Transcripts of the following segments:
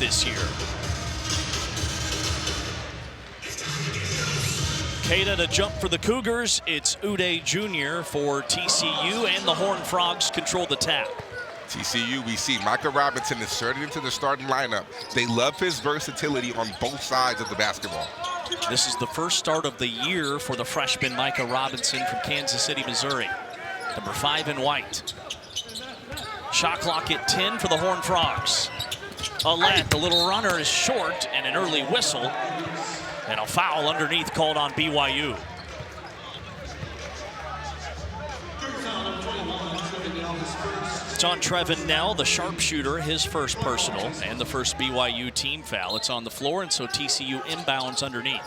this year. Cada to jump for the Cougars. It's Uday Jr. for TCU, and the Horned Frogs control the tap. TCU, we see Micah Robinson inserted into the starting lineup. They love his versatility on both sides of the basketball. This is the first start of the year for the freshman Micah Robinson from Kansas City, Missouri. Number 5 in white. Shot clock at 10 for the Horned Frogs. Alette, the little runner, is short, and an early whistle. And a foul underneath called on BYU. It's on Trevin Nell, the sharpshooter, his first personal, and the first BYU team foul. It's on the floor, and so TCU inbounds underneath.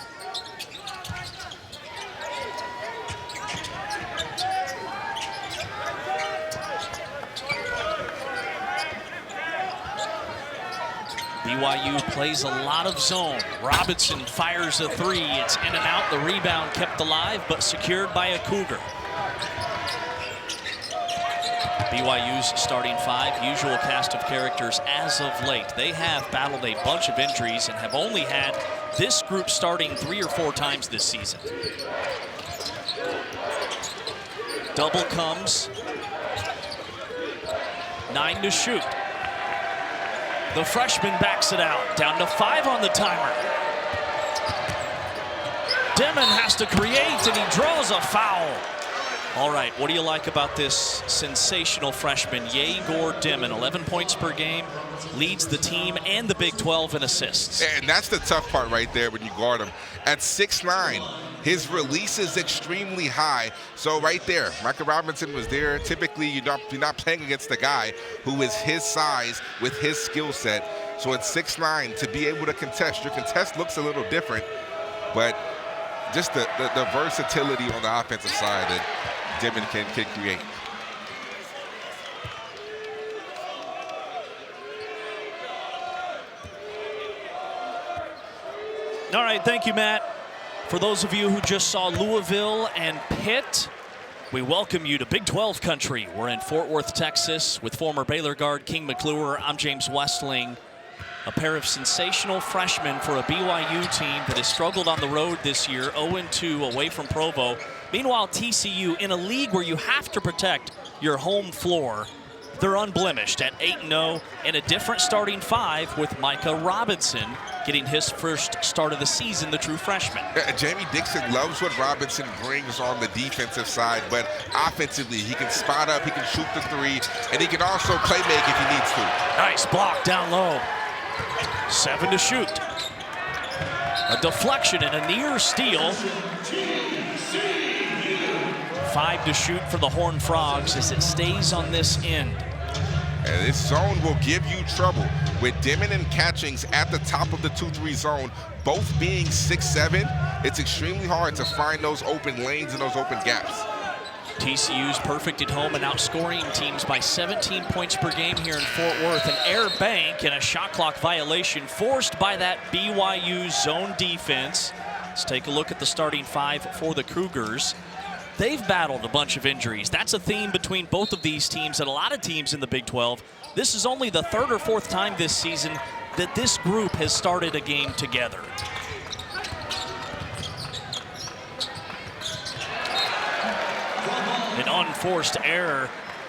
BYU plays a lot of zone. Robinson fires a three. It's in and out. The rebound kept alive, but secured by a Cougar. BYU's starting 5, usual cast of characters as of late. They have battled a bunch of injuries and have only had this group starting 3 or 4 times this season. Double comes. 9 to shoot. The freshman backs it out. Down to 5 on the timer. Demon has to create, and he draws a foul. All right, what do you like about this sensational freshman, Yegor Demon? 11 points per game, leads the team and the Big 12 in assists. And that's the tough part right there when you guard him. At 6'9", his release is extremely high. So right there, Micah Robinson was there. Typically, you're not playing against a guy who is his size with his skill set. So at 6'9", to be able to contest, your contest looks a little different, but just the versatility on the offensive side that Demon can create. All right, thank you, Matt. For those of you who just saw Louisville and Pitt, we welcome you to Big 12 country. We're in Fort Worth, Texas, with former Baylor guard King McClure. I'm James Westling. A pair of sensational freshmen for a BYU team that has struggled on the road this year, 0-2 away from Provo. Meanwhile, TCU, in a league where you have to protect your home floor, they're unblemished at 8-0 and a different starting 5 with Micah Robinson getting his first start of the season, the true freshman. Jamie Dixon loves what Robinson brings on the defensive side, but offensively, he can spot up, he can shoot the 3, and he can also play make if he needs to. Nice block down low. 7 to shoot. A deflection and a near steal. 5 to shoot for the Horned Frogs as it stays on this end. And this zone will give you trouble with Demon and Catchings at the top of the 2-3 zone, both being 6'7". It's extremely hard to find those open lanes and those open gaps. TCU's perfect at home and outscoring teams by 17 points per game here in Fort Worth. An air bank and a shot clock violation forced by that BYU zone defense. Let's take a look at the starting 5 for the Cougars. They've battled a bunch of injuries. That's a theme between both of these teams and a lot of teams in the Big 12. This is only the 3rd or 4th time this season that this group has started a game together. An unforced error,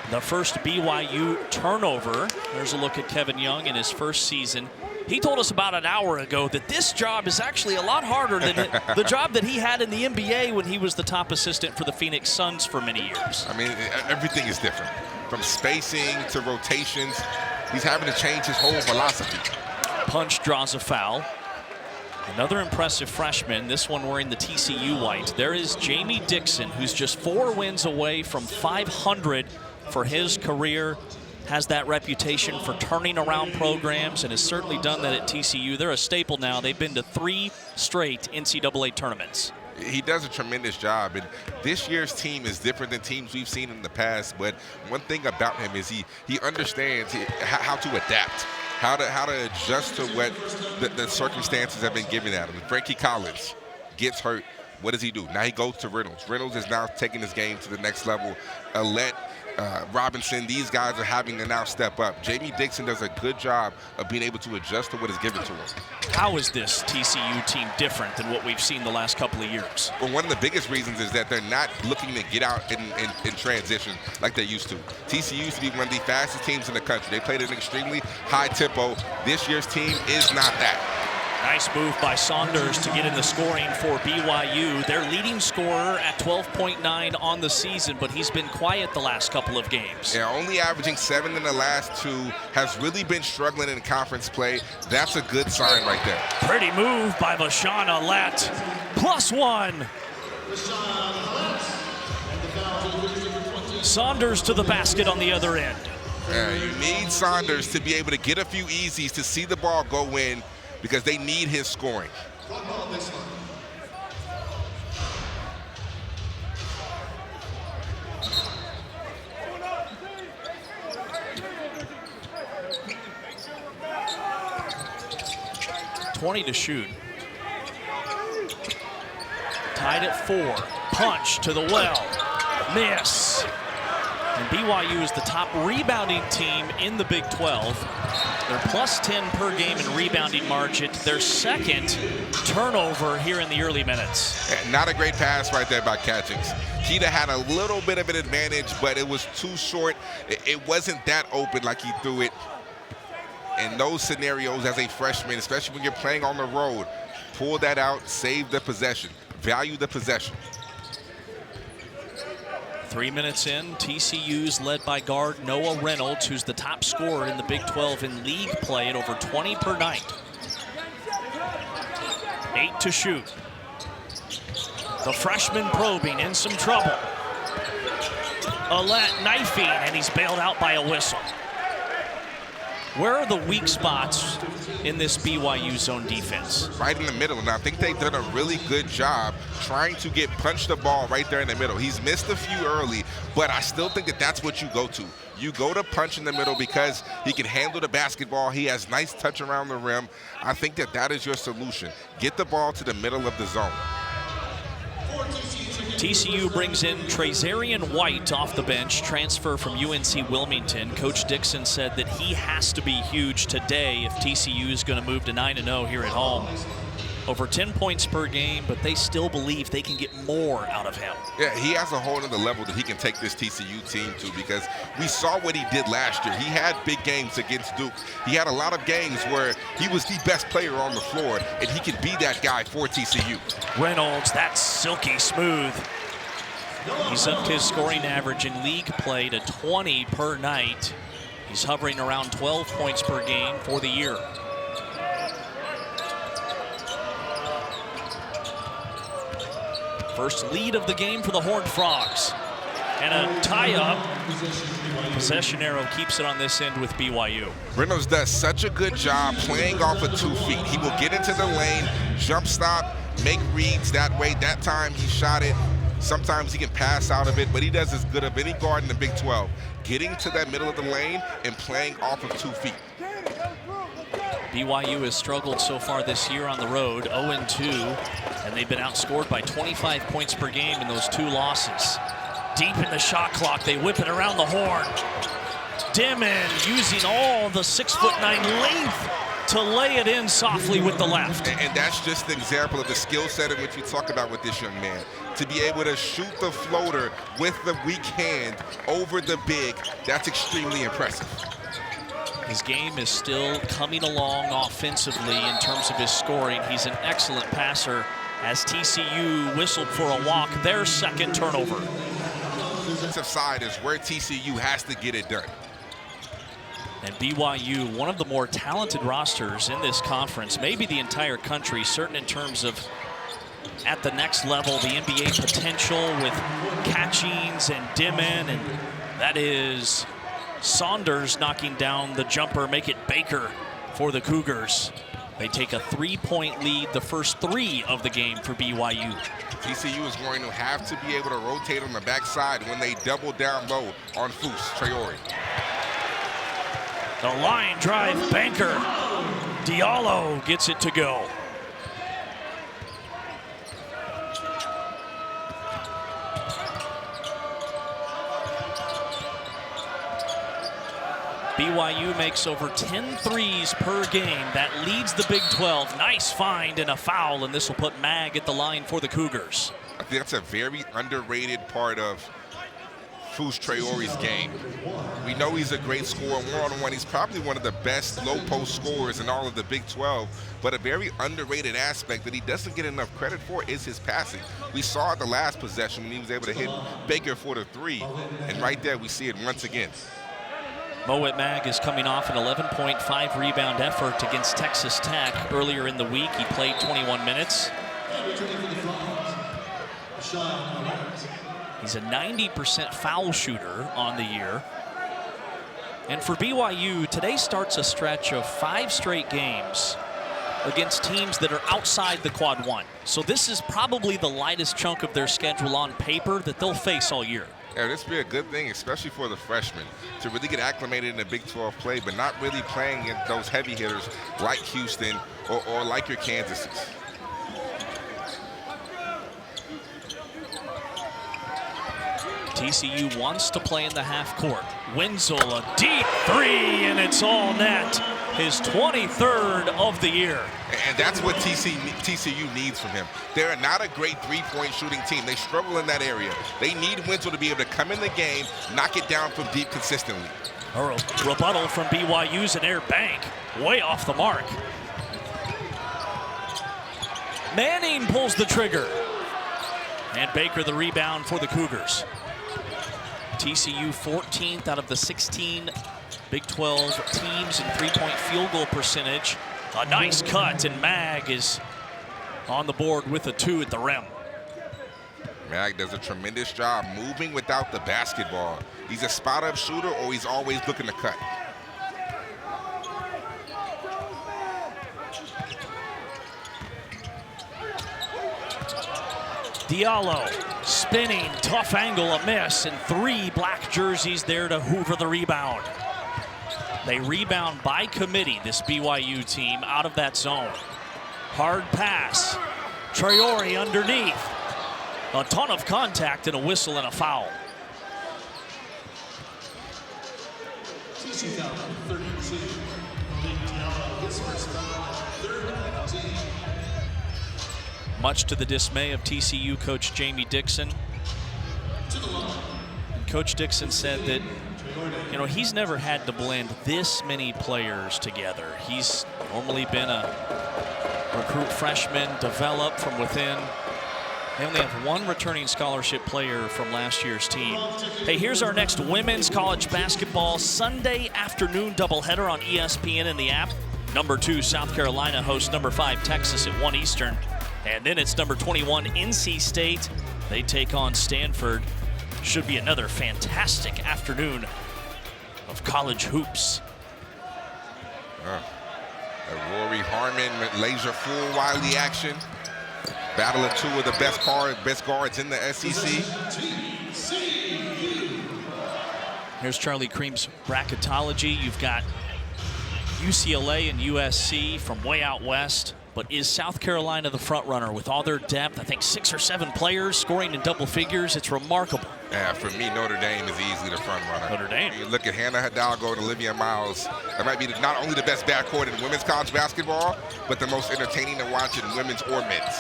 the first BYU turnover. There's a look at Kevin Young in his first season. He told us about an hour ago that this job is actually a lot harder than the job that he had in the NBA when he was the top assistant for the Phoenix Suns for many years. I mean, everything is different. From spacing to rotations, he's having to change his whole philosophy. Punch draws a foul. Another impressive freshman, this one wearing the TCU white. There is Jamie Dixon, who's just 4 wins away from 500 for his career. Has that reputation for turning around programs and has certainly done that at TCU. They're a staple now. They've been to 3 straight NCAA tournaments. He does a tremendous job, and this year's team is different than teams we've seen in the past, but one thing about him is he understands how to adapt, how to adjust to what the circumstances have been given at him. Frankie Collins gets hurt. What does he do? Now he goes to Reynolds. Reynolds is now taking his game to the next level. Alette Robinson, these guys are having to now step up. Jamie Dixon does a good job of being able to adjust to what is given to him. How is this TCU team different than what we've seen the last couple of years? Well, one of the biggest reasons is that they're not looking to get out in transition like they used to. TCU used to be one of the fastest teams in the country. They played at an extremely high tempo. This year's team is not that. Nice move by Saunders to get in the scoring for BYU. Their leading scorer at 12.9 on the season, but he's been quiet the last couple of games. Yeah, only averaging 7 in the last 2, has really been struggling in conference play. That's a good sign right there. Pretty move by Vashawn Alette. +1. Saunders to the basket on the other end. Yeah, you need Saunders to be able to get a few easies to see the ball go in, because they need his scoring. .20 to shoot. Tied at 4. Punch to the well. Miss. And BYU is the top rebounding team in the Big 12. They're +10 per game in rebounding margin. Their second turnover here in the early minutes. Not a great pass right there by Catchings. Keita had a little bit of an advantage, but it was too short. It wasn't that open like he threw it. In those scenarios as a freshman, especially when you're playing on the road, pull that out, save the possession, value the possession. 3 minutes in, TCU's led by guard Noah Reynolds, who's the top scorer in the Big 12 in league play at over 20 per night. 8 to shoot. The freshman probing, in some trouble. Alette knifing, and he's bailed out by a whistle. Where are the weak spots in this BYU zone defense? Right in the middle, and I think they've done a really good job trying to get Punch the ball right there in the middle. He's missed a few early, but I still think that that's what you go to. You go to Punch in the middle because he can handle the basketball. He has nice touch around the rim. I think that that is your solution. Get the ball to the middle of the zone. TCU brings in Trazarian White off the bench, transfer from UNC Wilmington. Coach Dixon said that he has to be huge today if TCU is going to move to 9-0 here at home. Over 10 points per game, but they still believe they can get more out of him. Yeah, he has a whole other level that he can take this TCU team to, because we saw what he did last year. He had big games against Duke. He had a lot of games where he was the best player on the floor, and he can be that guy for TCU. Reynolds, that's silky smooth. He's upped his scoring average in league play to 20 per night. He's hovering around 12 points per game for the year. First lead of the game for the Horned Frogs. And a tie-up. Possession arrow keeps it on this end with BYU. Reynolds does such a good job playing off of 2 feet. He will get into the lane, jump stop, make reads that way. That time he shot it. Sometimes he can pass out of it, but he does as good of any guard in the Big 12. Getting to that middle of the lane and playing off of 2 feet. BYU has struggled so far this year on the road, 0-2, and they've been outscored by 25 points per game in those 2 losses. Deep in the shot clock, they whip it around the horn. Dimon using all the 6'9" length to lay it in softly with the left. And that's just an example of the skill set in which we talk about with this young man. To be able to shoot the floater with the weak hand over the big, that's extremely impressive. His game is still coming along offensively in terms of his scoring. He's an excellent passer as TCU whistled for a walk, their second turnover. Defensive side is where TCU has to get it done. And BYU, one of the more talented rosters in this conference, maybe the entire country, certain in terms of at the next level, the NBA potential with Catchings and Dimon, and that is Saunders knocking down the jumper, make it Baker for the Cougars. They take a 3-point lead, the first 3 of the game for BYU. TCU is going to have to be able to rotate on the backside when they double down low on Foose, Traore. The line drive banker. Diallo gets it to go. BYU makes over 10 threes per game. That leads the Big 12. Nice find and a foul, and this will put Mag at the line for the Cougars. I think that's a very underrated part of Fus Traore's game. We know he's a great scorer one-on-one. He's probably one of the best low-post scorers in all of the Big 12, but a very underrated aspect that he doesn't get enough credit for is his passing. We saw it the last possession when he was able to hit Baker for the three, and right there we see it once again. Moet Mag is coming off an 11.5 rebound effort against Texas Tech. Earlier in the week, he played 21 minutes. He's a 90% foul shooter on the year. And for BYU, today starts a stretch of 5 straight games against teams that are outside the quad one. So this is probably the lightest chunk of their schedule on paper that they'll face all year. Yeah, this would be a good thing, especially for the freshmen, to really get acclimated in the Big 12 play, but not really playing against those heavy hitters like Houston or like your Kansases. TCU wants to play in the half court. Wenzel, a deep three, and it's all net. His 23rd of the year. And that's what TCU needs from him. They're not a great three-point shooting team. They struggle in that area. They need Wenzel to be able to come in the game, knock it down from deep consistently. A rebuttal from BYU's an air bank. Way off the mark. Manning pulls the trigger. And Baker the rebound for the Cougars. TCU 14th out of the 16 Big 12 teams in three-point field goal percentage. A nice cut, and Mag is on the board with a 2 at the rim. Mag does a tremendous job moving without the basketball. He's a spot-up shooter, or he's always looking to cut. Diallo spinning, tough angle, a miss, and 3 black jerseys there to hoover the rebound. They rebound by committee, this BYU team, out of that zone. Hard pass. Traore underneath. A ton of contact and a whistle and a foul. Much to the dismay of TCU coach Jamie Dixon. Coach Dixon said that, you know, he's never had to blend this many players together. He's normally been a recruit freshman, develop from within. They only have 1 returning scholarship player from last year's team. Hey, here's our next women's college basketball Sunday afternoon doubleheader on ESPN in the app. Number 2, South Carolina hosts number 5, Texas at 1 Eastern. And then it's number 21, NC State. They take on Stanford. Should be another fantastic afternoon of college hoops. Rory Harmon with laser full Wiley action. Battle of 2 of the best guards in the SEC. Here's Charlie Cream's bracketology. You've got UCLA and USC from way out west. But is South Carolina the front runner with all their depth? I think 6 or 7 players scoring in double figures. It's remarkable. Yeah, for me, Notre Dame is easily the front runner. Notre Dame. You look at Hannah Hidalgo and Olivia Miles. That might be not only the best backcourt in women's college basketball, but the most entertaining to watch in women's or men's.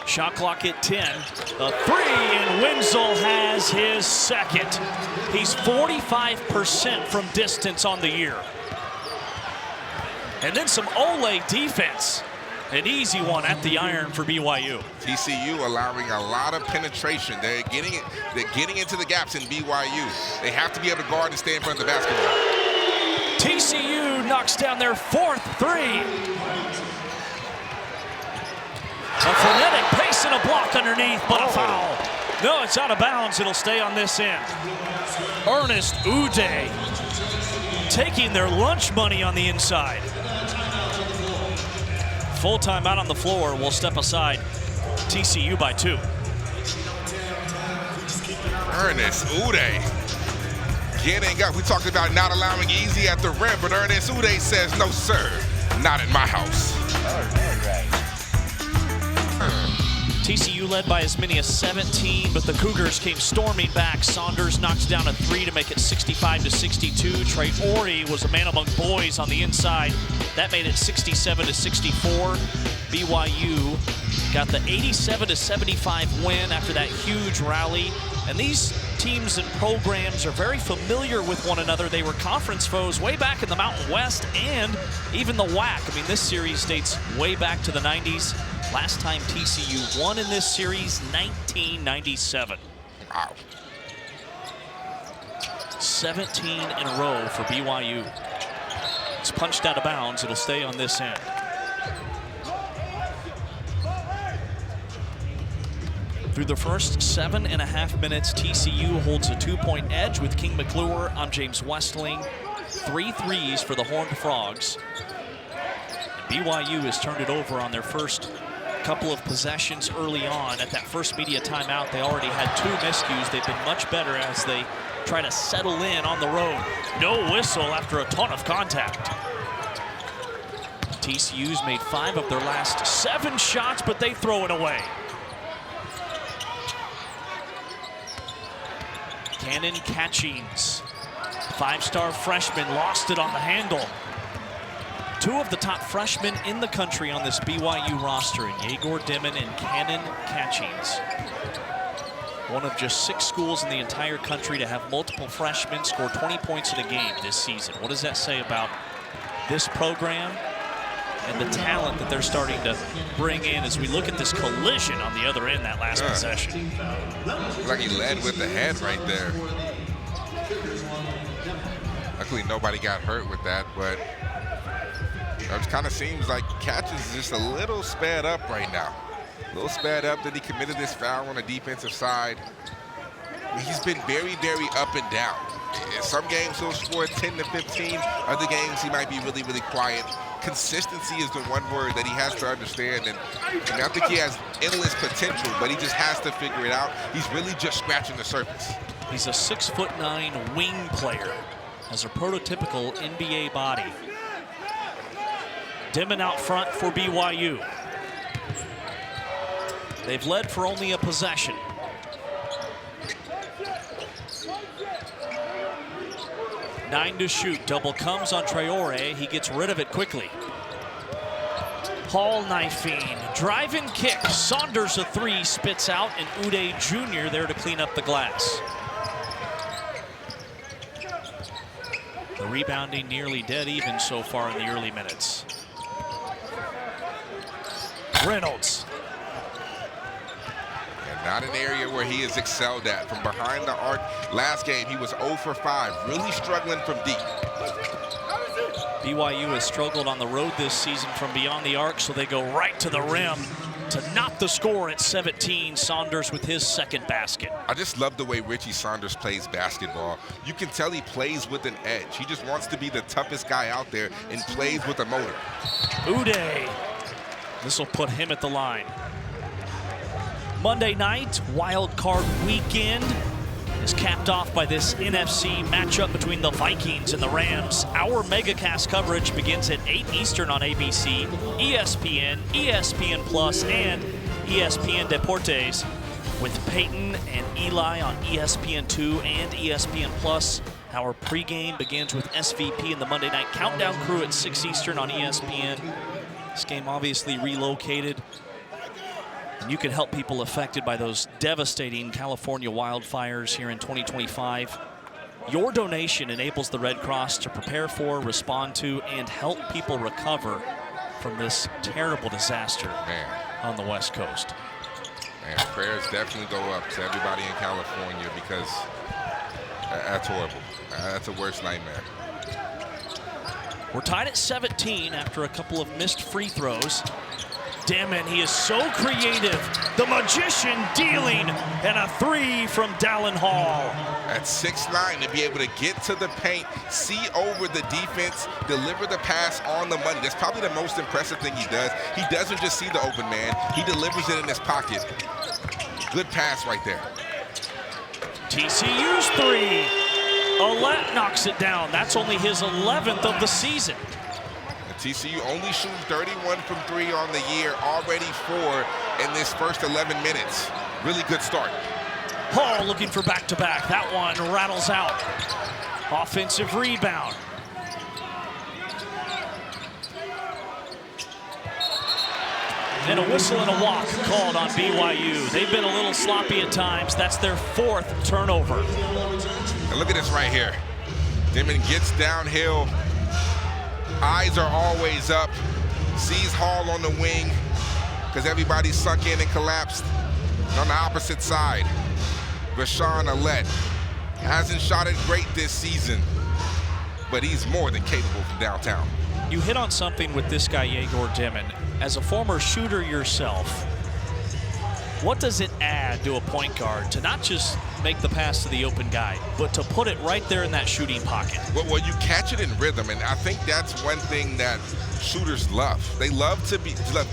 Shot clock at 10. A 3, and Wenzel has his second. He's 45% from distance on the year. And then some Ole defense. An easy one at the iron for BYU. TCU allowing a lot of penetration. They're getting into the gaps in BYU. They have to be able to guard and stay in front of the basketball. TCU knocks down their 4th 3. A frenetic pace and a block underneath, but a foul. No, it's out of bounds. It'll stay on this end. Ernest Uday taking their lunch money on the inside. Full time out on the floor. We'll step aside. TCU by 2. Ernest Uday getting up. We talked about not allowing easy at the rim, but Ernest Uday says, no, sir, not in my house. TCU led by as many as 17, but the Cougars came storming back. Saunders knocked down a 3 to make it 65-62. Trey Ori was a man among boys on the inside. That made it 67-64. BYU got the 87-75 win after that huge rally. And these teams and programs are very familiar with one another. They were conference foes way back in the Mountain West and even the WAC. I mean, this series dates way back to the 90s. Last time TCU won in this series, 1997. Wow. 17 in a row for BYU. It's punched out of bounds. It'll stay on this end. Through the first 7.5 minutes, TCU holds a 2-point edge with King McClure. I'm James Westling. 3 threes for the Horned Frogs. And BYU has turned it over on their first couple of possessions early on. At that first media timeout, they already had 2 miscues. They've been much better as they try to settle in on the road. No whistle after a ton of contact. TCU's made 5 of their last 7 shots, but they throw it away. Cannon Catchings, 5-star freshman, lost it on the handle. 2 of the top freshmen in the country on this BYU roster, Yegor Dimon and Cannon Catchings. One of just 6 schools in the entire country to have multiple freshmen score 20 points in a game this season. What does that say about this program and the talent that they're starting to bring in as we look at this collision on the other end that last possession? Looks like he led with the head right there. Luckily, nobody got hurt with that, but it kind of seems like Catchings is just a little sped up right now. A little sped up that he committed this foul on the defensive side. I mean, he's been very, very up and down. In some games he'll score 10 to 15. Other games he might be really, really quiet. Consistency is the one word that he has to understand. And I think he has endless potential, but he just has to figure it out. He's really just scratching the surface. He's a 6'9" wing player. Has a prototypical NBA body. Dimon out front for BYU. They've led for only a possession. Nine to shoot. Double comes on Traore. He gets rid of it quickly. Hall knifing. Drive and kick. Saunders a 3 spits out, and Uday Jr. there to clean up the glass. The rebounding nearly dead even so far in the early minutes. Reynolds. Not an area where he has excelled at. From behind the arc, last game he was 0 for 5, really struggling from deep. BYU has struggled on the road this season from beyond the arc, so they go right to the rim to knock the score at 17. Saunders with his second basket. I just love the way Richie Saunders plays basketball. You can tell he plays with an edge. He just wants to be the toughest guy out there and plays with a motor. Uday. This will put him at the line. Monday night, wild card weekend is capped off by this NFC matchup between the Vikings and the Rams. Our megacast coverage begins at 8 Eastern on ABC, ESPN, ESPN Plus, and ESPN Deportes, with Peyton and Eli on ESPN2 and ESPN Plus. Our pregame begins with SVP and the Monday Night Countdown crew at 6 Eastern on ESPN. This game obviously relocated. And you can help people affected by those devastating California wildfires here in 2025. Your donation enables the Red Cross to prepare for, respond to, and help people recover from this terrible disaster on the West Coast. Man, prayers definitely go up to everybody in California, because that's horrible. That's a worst nightmare. We're tied at 17 after a couple of missed free throws. Dimon, he is so creative. The magician dealing, and a 3 from Dallin Hall. At 6'9", to be able to get to the paint, see over the defense, deliver the pass on the money. That's probably the most impressive thing he does. He doesn't just see the open man. He delivers it in his pocket. Good pass right there. TCU's 3. Alette knocks it down. That's only his 11th of the season. TCU only shooting 31 from 3 on the year, already 4 in this first 11 minutes. Really good start. Hall looking for back-to-back. That one rattles out. Offensive rebound. And a whistle and a walk called on BYU. They've been a little sloppy at times. That's their 4th turnover. And look at this right here. Dimon gets downhill. Eyes are always up. Sees Hall on the wing because everybody's sunk in and collapsed. And on the opposite side, Rashawn Alette hasn't shot it great this season, but he's more than capable from downtown. You hit on something with this guy, Yegor Dimon. As a former shooter yourself, what does it add to a point guard to not just make the pass to the open guy, but to put it right there in that shooting pocket? Well, you catch it in rhythm, and I think that's one thing that shooters love. They love to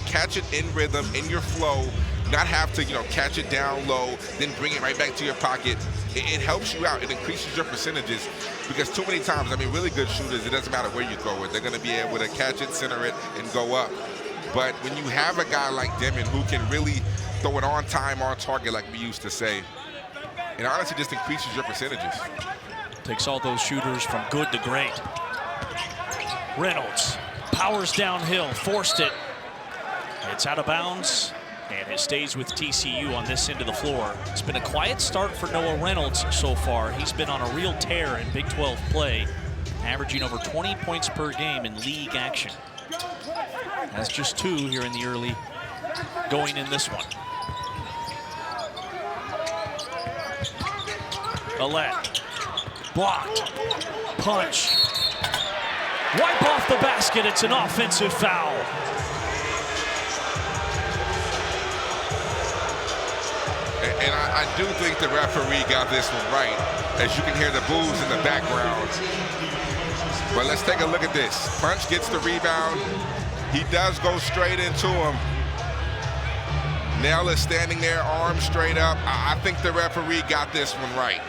catch it in rhythm, in your flow, not have to, catch it down low, then bring it right back to your pocket. It helps you out. It increases your percentages because too many times, really good shooters, it doesn't matter where you throw it. They're going to be able to catch it, center it, and go up. But when you have a guy like Dimon who can really throw it on time, on target, like we used to say, it honestly just increases your percentages. Takes all those shooters from good to great. Reynolds powers downhill, forced it. It's out of bounds, and it stays with TCU on this end of the floor. It's been a quiet start for Noah Reynolds so far. He's been on a real tear in Big 12 play, averaging over 20 points per game in league action. That's just 2 here in the early going in this one. Alette, blocked, punch. Wipe off the basket, it's an offensive foul. And I do think the referee got this one right, as you can hear the boos in the background. But let's take a look at this. Punch gets the rebound. He does go straight into him. Nell is standing there, arms straight up. I think the referee got this one right.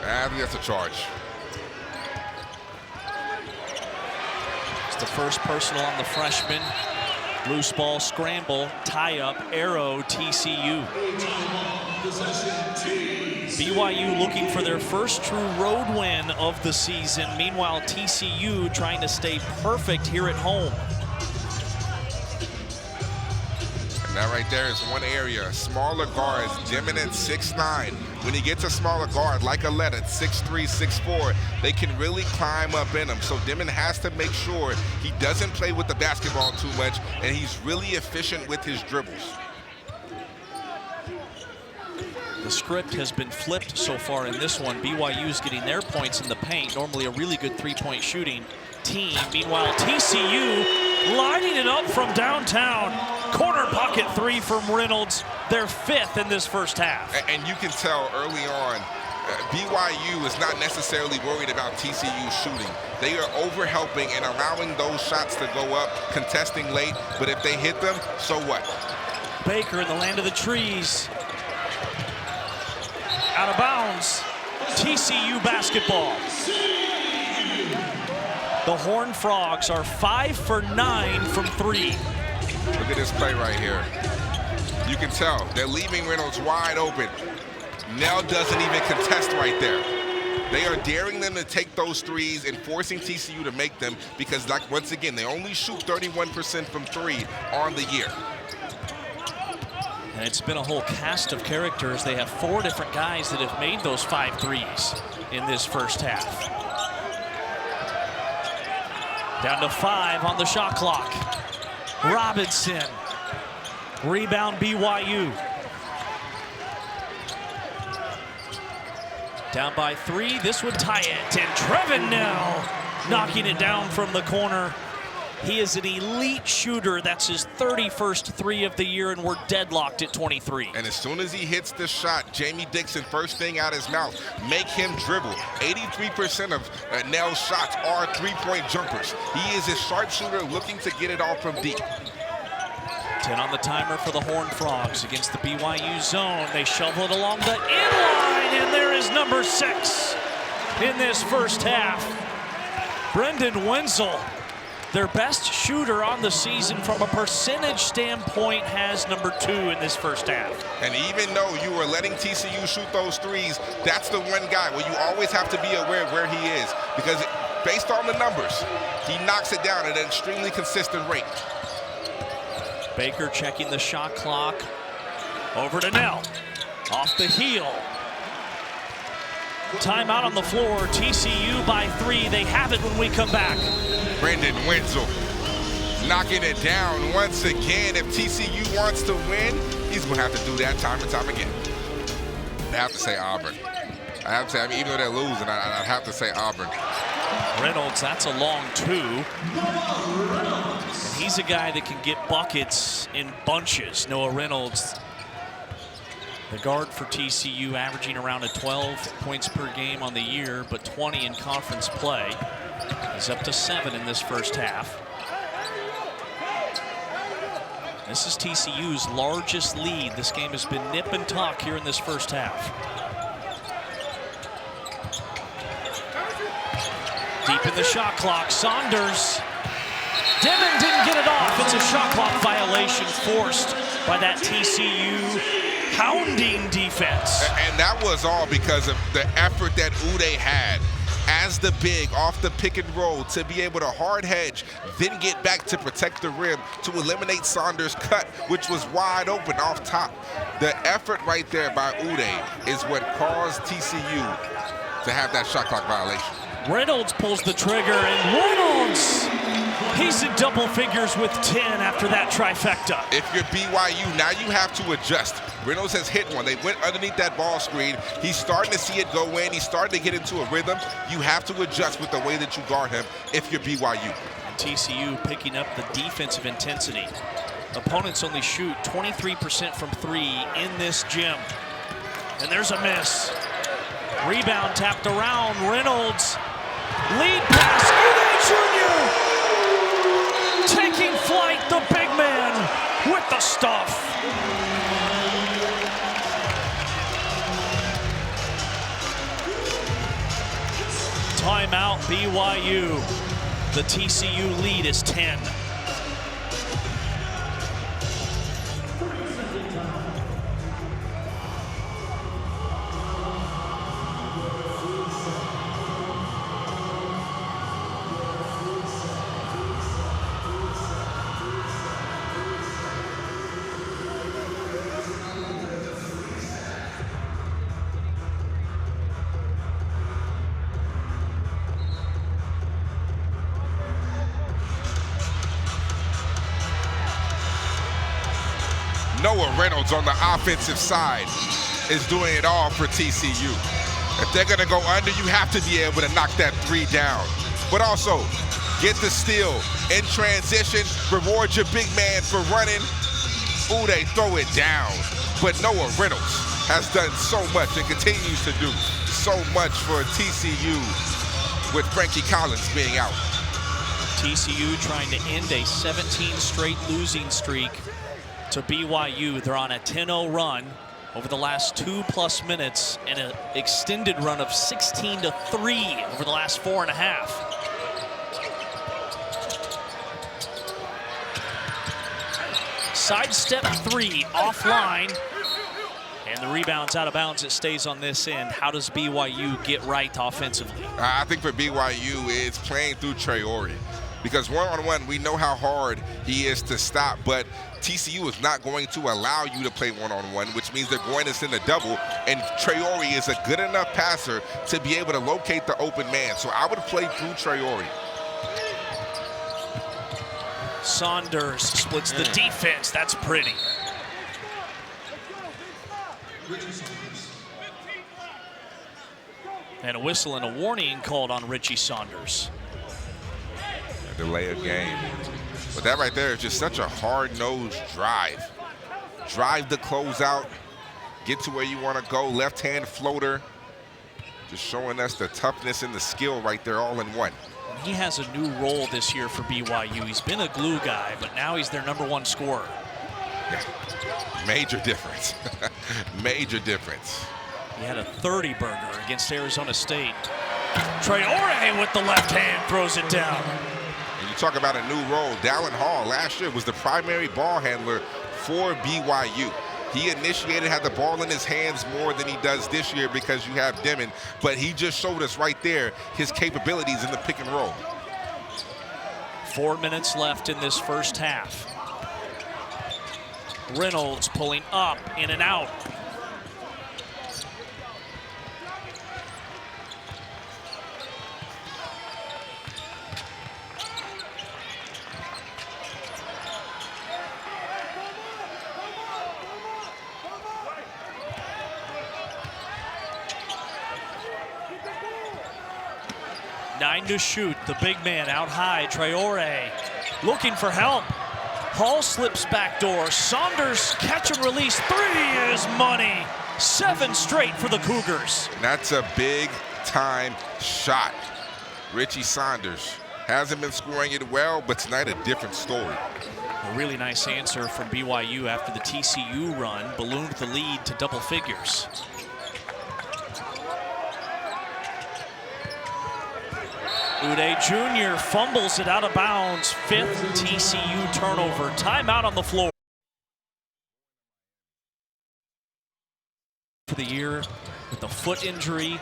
I think that's a charge. It's the first personal on the freshman. Loose ball scramble, tie up, arrow, TCU. BYU looking for their first true road win of the season. Meanwhile, TCU trying to stay perfect here at home. And that right there is one area. Smaller guards, Dimon at 6'9". When he gets a smaller guard like Alette at 6'3", 6'4", they can really climb up in him. So Dimon has to make sure he doesn't play with the basketball too much, and he's really efficient with his dribbles. The script has been flipped so far in this one. BYU's getting their points in the paint, normally a really good three-point shooting team. Meanwhile, TCU lining it up from downtown. Corner pocket 3 from Reynolds, their 5th in this first half. And you can tell early on, BYU is not necessarily worried about TCU shooting. They are over-helping and allowing those shots to go up, contesting late, but if they hit them, so what? Baker in the land of the trees. Out of bounds. TCU basketball. The Horned Frogs are 5 for 9 from 3. Look at this play right here. You can tell they're leaving Reynolds wide open. Nell doesn't even contest right there. They are daring them to take those threes and forcing TCU to make them because, once again, they only shoot 31% from 3 on the year. And it's been a whole cast of characters. They have 4 different guys that have made those 5 threes in this first half. Down to 5 on the shot clock. Robinson. Rebound BYU. Down by 3, this would tie it. And Trevin Nell knocking it down from the corner. He is an elite shooter. That's his 31st 3 of the year, and we're deadlocked at 23. And as soon as he hits the shot, Jamie Dixon, first thing out his mouth, make him dribble. 83% of Nell's shots are three-point jumpers. He is a sharpshooter looking to get it off from deep. 10 on the timer for the Horned Frogs against the BYU zone. They shovel it along the inline, and there is number 6. in this first half. Brendan Wenzel, their best shooter on the season from a percentage standpoint, has number 2 in this first half. And even though you were letting TCU shoot those threes, that's the one guy where you always have to be aware of where he is, because based on the numbers, he knocks it down at an extremely consistent rate. Baker checking the shot clock. Over to Nell. Off the heel. Timeout on the floor. TCU by 3. They have it when we come back. Brendan Wenzel knocking it down once again. If TCU wants to win, he's going to have to do that time and time again. I have to say Auburn. I have to say, even though they're losing, I have to say Auburn. Reynolds, that's a long 2. And he's a guy that can get buckets in bunches. Noah Reynolds, the guard for TCU, averaging around 12 points per game on the year, but 20 in conference play. He's up to 7 in this first half. This is TCU's largest lead. This game has been nip and tuck here in this first half. Deep in the shot clock, Saunders. Demon didn't get it off. It's a shot clock violation forced by that TCU pounding defense. And that was all because of the effort that Uday had as the big off the pick and roll to be able to hard hedge, then get back to protect the rim to eliminate Saunders' cut, which was wide open off top. The effort right there by Uday is what caused TCU to have that shot clock violation. Reynolds pulls the trigger, and Reynolds, he's in double figures with 10 after that trifecta. If you're BYU, now you have to adjust. Reynolds has hit one. They went underneath that ball screen. He's starting to see it go in. He's starting to get into a rhythm. You have to adjust with the way that you guard him if you're BYU. And TCU picking up the defensive intensity. Opponents only shoot 23% from 3 in this gym. And there's a miss. Rebound tapped around. Reynolds. Lead pass, Uday Jr. taking flight, the big man with the stuff. Timeout, BYU. The TCU lead is 10. Noah Reynolds on the offensive side is doing it all for TCU. If they're going to go under, you have to be able to knock that 3 down. But also, get the steal in transition, reward your big man for running. Uday, throw it down. But Noah Reynolds has done so much and continues to do so much for TCU with Frankie Collins being out. TCU trying to end a 17 straight losing streak to BYU. They're on a 10-0 run over the last 2+ minutes and an extended run of 16-3 over the last 4.5. Sidestep 3 offline, and the rebound's out of bounds. It stays on this end. How does BYU get right offensively? I think for BYU, it's playing through Traore. Because one-on-one, we know how hard he is to stop, but TCU is not going to allow you to play one-on-one, which means they're going to send a double, and Traore is a good enough passer to be able to locate the open man. So I would play through Traore. Saunders splits the defense. That's pretty. And a whistle and a warning called on Richie Saunders. Delay of game. But that right there is just such a hard-nosed drive. Drive the closeout, get to where you want to go, left-hand floater. Just showing us the toughness and the skill right there all in one. He has a new role this year for BYU. He's been a glue guy, but now he's their #1 scorer. Yeah, major difference. Major difference. He had a 30-burger against Arizona State. Traore with the left hand throws it down. And you talk about a new role. Dallin Hall last year was the primary ball handler for BYU. He initiated, had the ball in his hands more than he does this year because you have Demon, but he just showed us right there his capabilities in the pick and roll. 4 minutes left in this first half. Reynolds pulling up, in and out. Nine to shoot, the big man out high, Traore looking for help. Hall slips back door, Saunders catch and release, three is money. 7 straight for the Cougars. That's a big time shot. Richie Saunders hasn't been scoring it well, but tonight a different story. A really nice answer from BYU after the TCU run ballooned the lead to double figures. Uday Jr. fumbles it out of bounds. 5th TCU turnover. Timeout on the floor. For the year with a foot injury.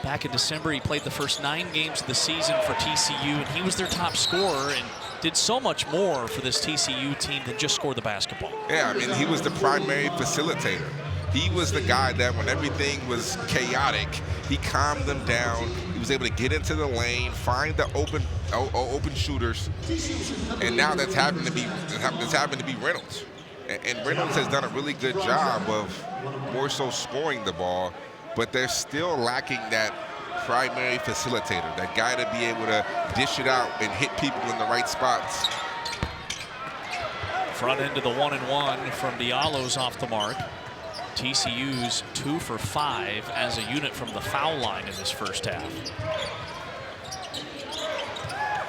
Back in December, he played the first 9 games of the season for TCU, and he was their top scorer and did so much more for this TCU team than just score the basketball. Yeah, I mean, he was the primary facilitator. He was the guy that when everything was chaotic, he calmed them down. He was able to get into the lane, find the open shooters, and now that's happened to be Reynolds. And Reynolds has done a really good job of more so scoring the ball, but they're still lacking that primary facilitator, that guy to be able to dish it out and hit people in the right spots. Front end of the 1-and-1 from Diallo's off the mark. TCU's 2 for 5 as a unit from the foul line in this first half.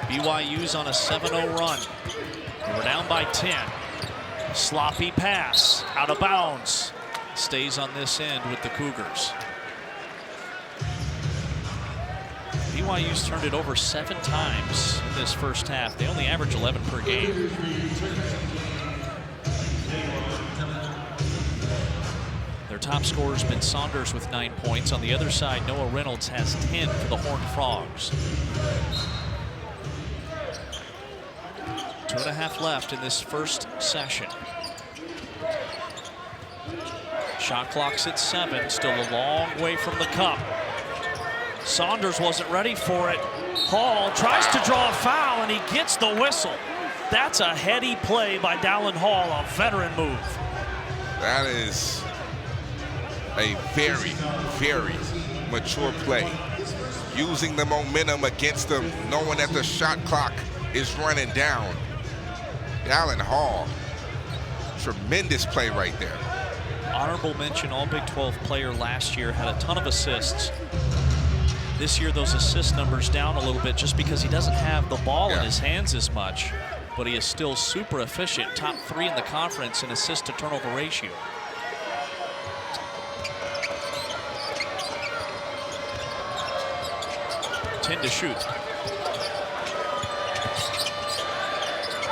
BYU's on a 7-0 run. We're down by 10. Sloppy pass, out of bounds. Stays on this end with the Cougars. BYU's turned it over 7 times in this first half. They only average 11 per game. Their top scorer has been Saunders with 9 points. On the other side, Noah Reynolds has 10 for the Horned Frogs. 2.5 left in this first session. Shot clock's at 7, still a long way from the cup. Saunders wasn't ready for it. Hall tries to draw a foul and he gets the whistle. That's a heady play by Dallin Hall, a veteran move. That is a very, very mature play. Using the momentum against them, knowing that the shot clock is running down. Dallin Hall, tremendous play right there. Honorable mention, all Big 12 player last year, had a ton of assists. This year, those assist numbers down a little bit just because he doesn't have the ball in his hands as much, but he is still super efficient, top 3 in the conference in assist to turnover ratio. Ten to shoot.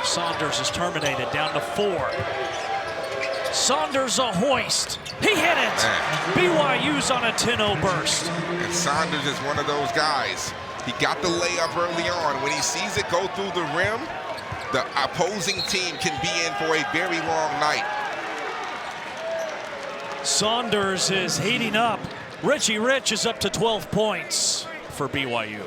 Saunders is terminated, down to 4. Saunders a hoist. He hit it. BYU's on a 10-0 burst. And Saunders is one of those guys. He got the layup early on. When he sees it go through the rim, the opposing team can be in for a very long night. Saunders is heating up. Richie Rich is up to 12 points for BYU.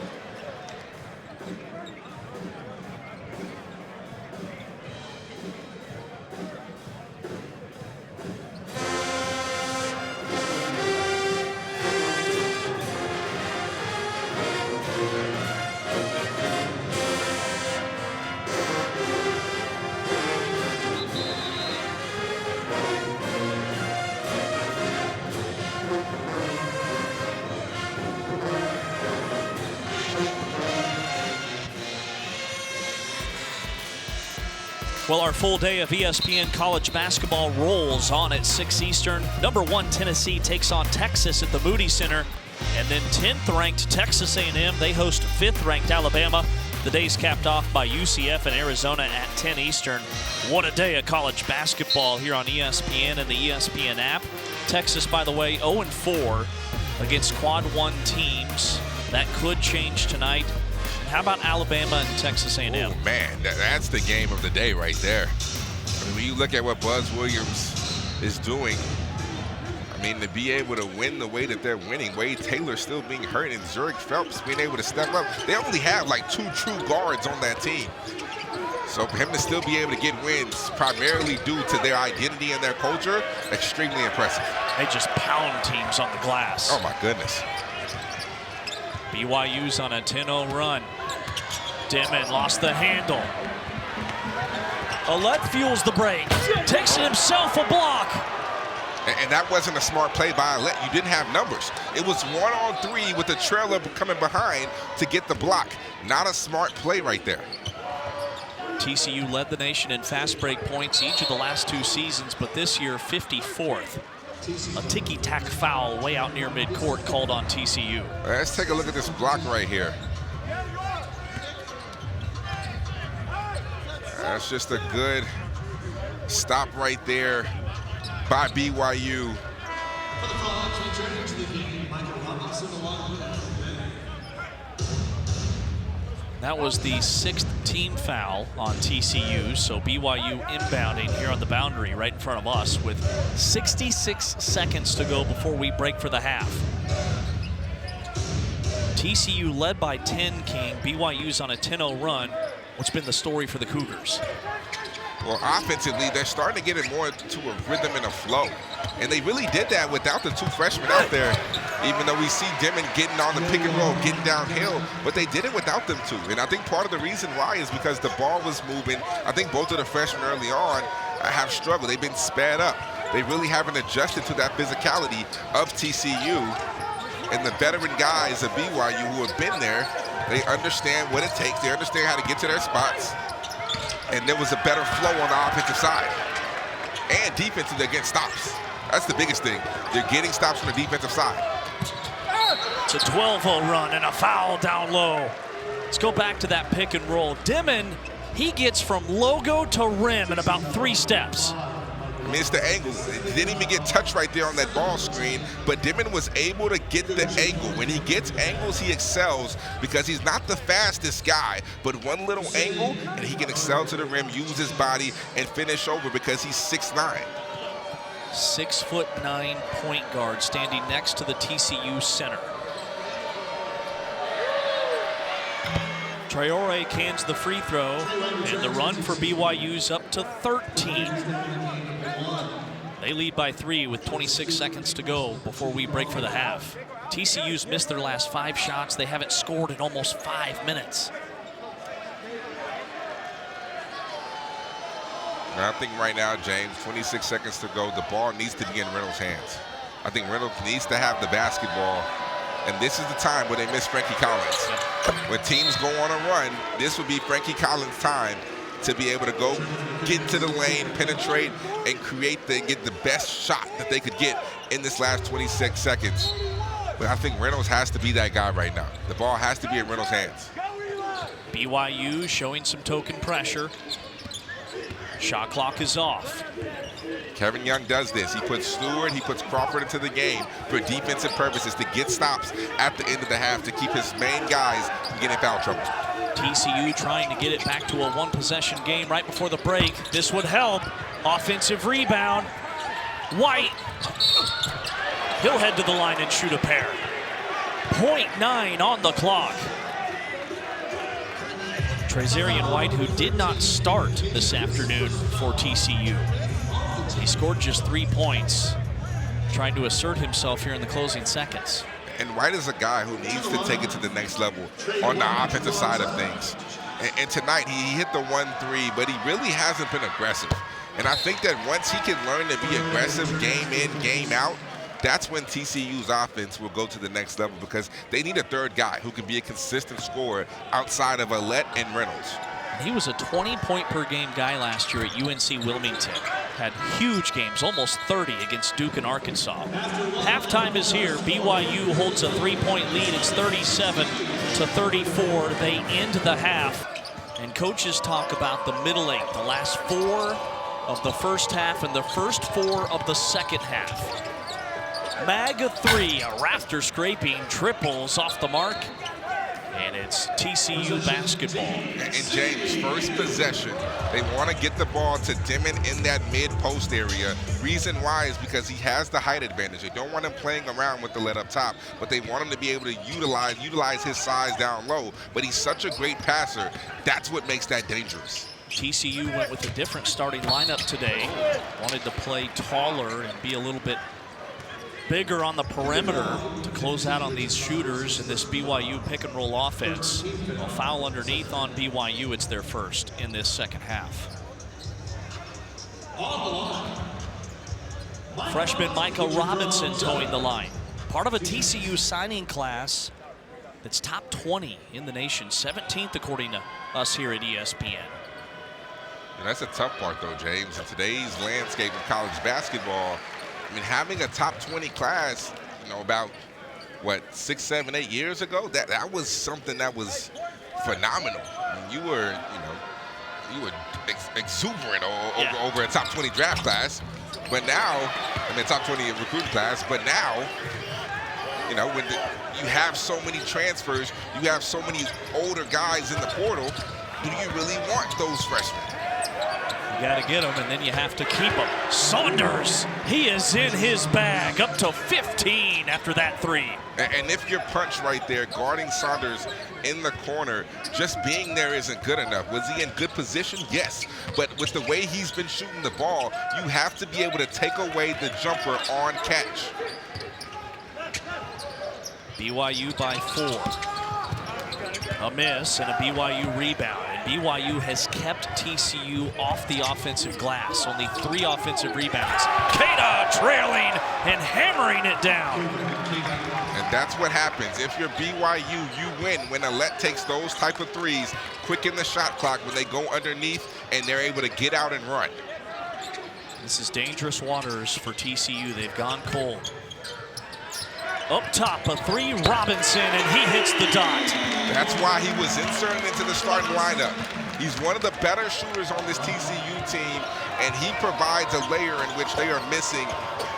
Well, our full day of ESPN college basketball rolls on at 6 Eastern. Number 1 Tennessee takes on Texas at the Moody Center. And And then 10th ranked Texas A&M, they host 5th ranked Alabama. The day's capped off by UCF and Arizona at 10 Eastern. What a day of college basketball here on ESPN and the ESPN app. Texas, by the way, 0-4 against quad 1 teams. That could change tonight. How about Alabama and Texas A&M? Oh, man, that's the game of the day right there. I mean, when you look at what Buzz Williams is doing, I mean, to be able to win the way that they're winning, Wade Taylor still being hurt and Zurich Phelps being able to step up. They only have like 2 true guards on that team. So for him to still be able to get wins, primarily due to their identity and their culture, extremely impressive. They just pound teams on the glass. Oh, my goodness. BYU's on a 10-0 run. Dimon lost the handle. Alette fuels the break. Takes it himself, a block. And that wasn't a smart play by Alette. You didn't have numbers. It was 1-on-3 with the trailer coming behind to get the block. Not a smart play right there. TCU led the nation in fast break points each of the last 2 seasons, but this year 54th. A ticky-tack foul way out near midcourt called on TCU. Let's take a look at this block right here. That's just a good stop right there by BYU. That was the 6th team foul on TCU, so BYU inbounding here on the boundary right in front of us with 66 seconds to go before we break for the half. TCU led by 10, King. BYU's on a 10-0 run. What's been the story for the Cougars? Well, offensively, they're starting to get it more to a rhythm and a flow. And they really did that without the 2 freshmen out there, even though we see Dimon getting on the pick and roll, getting downhill, but they did it without them 2. And I think part of the reason why is because the ball was moving. I think both of the freshmen early on have struggled. They've been sped up. They really haven't adjusted to that physicality of TCU. And the veteran guys of BYU who have been there, they understand what it takes. They understand how to get to their spots. And there was a better flow on the offensive side. And defensive, they're getting stops. That's the biggest thing. They're getting stops from the defensive side. It's a 12-0 run and a foul down low. Let's go back to that pick and roll. Dimon, he gets from logo to rim in about 3 steps. I mean, it's the angle. He didn't even get touched right there on that ball screen, but Dimon was able to get the angle. When he gets angles, he excels because he's not the fastest guy, but one little angle, and he can excel to the rim, use his body, and finish over because he's 6'9". 6'9" point guard standing next to the TCU center. Traore cans the free throw, and the run for BYU's up to 13. They lead by 3 with 26 seconds to go before we break for the half. TCU's missed their last 5 shots. They haven't scored in almost 5 minutes. I think right now, James, 26 seconds to go. The ball needs to be in Reynolds' hands. I think Reynolds needs to have the basketball. And this is the time where they miss Frankie Collins. When teams go on a run, this would be Frankie Collins' time to be able to go get into the lane, penetrate, and get the best shot that they could get in this last 26 seconds. But I think Reynolds has to be that guy right now. The ball has to be in Reynolds' hands. BYU showing some token pressure. Shot clock is off. Kevin Young does this. He puts Stewart, he puts Crawford into the game for defensive purposes to get stops at the end of the half to keep his main guys from getting foul trouble. TCU trying to get it back to a 1-possession game right before the break. This would help. Offensive rebound. White. He'll head to the line and shoot a pair. 0.9 on the clock. Trazarian White, who did not start this afternoon for TCU. He scored just 3 points, trying to assert himself here in the closing seconds. And White is a guy who needs to take it to the next level on the offensive side of things. And tonight, he hit the 1-3, but he really hasn't been aggressive. And I think that once he can learn to be aggressive game in, game out, that's when TCU's offense will go to the next level because they need a third guy who can be a consistent scorer outside of Alette and Reynolds. He was a 20-point-per-game guy last year at UNC Wilmington. had huge games, almost 30 against Duke and Arkansas. Halftime is here. BYU holds a 3-point lead. It's 37-34. They end the half. And coaches talk about the middle eight, the last 4 of the first half and the first 4 of the second half. Mag a 3, a rafter scraping, triples off the mark. And it's TCU basketball. And James, first possession, they want to get the ball to Dimon in that mid-post area. Reason why is because he has the height advantage. They don't want him playing around with the let up top, but they want him to be able to utilize his size down low. But he's such a great passer. That's what makes that dangerous. TCU went with a different starting lineup today. Wanted to play taller and be a little bit bigger on the perimeter to close out on these shooters in this BYU pick and roll offense. A foul underneath on BYU. It's their first in this second half. Freshman Micah Robinson towing the line. Part of a TCU signing class that's top 20 in the nation. 17th according to us here at ESPN. And that's a tough part though, James. In today's landscape of college basketball, I mean, having a top 20 class, you know, about, what, 6, 7, 8 years ago, that was something that was phenomenal. I mean, you were exuberant over a top 20 draft class. But now, I mean, top 20 recruiting class, but now, you know, when you have so many transfers, you have so many older guys in the portal, do you really want those freshmen? You got to get him, and then you have to keep him. Saunders, he is in his bag, up to 15 after that 3. And if you're punched right there, guarding Saunders in the corner, just being there isn't good enough. Was he in good position? Yes. But with the way he's been shooting the ball, you have to be able to take away the jumper on catch. BYU by 4. A miss and a BYU rebound. BYU has kept TCU off the offensive glass. Only 3 offensive rebounds. Keita trailing and hammering it down. And that's what happens. If you're BYU, you win when Alette takes those type of threes, quicken the shot clock when they go underneath and they're able to get out and run. This is dangerous waters for TCU. They've gone cold. Up top, a 3, Robinson, and he hits the dot. That's why he was inserted into the starting lineup. He's one of the better shooters on this TCU team, and he provides a layer in which they are missing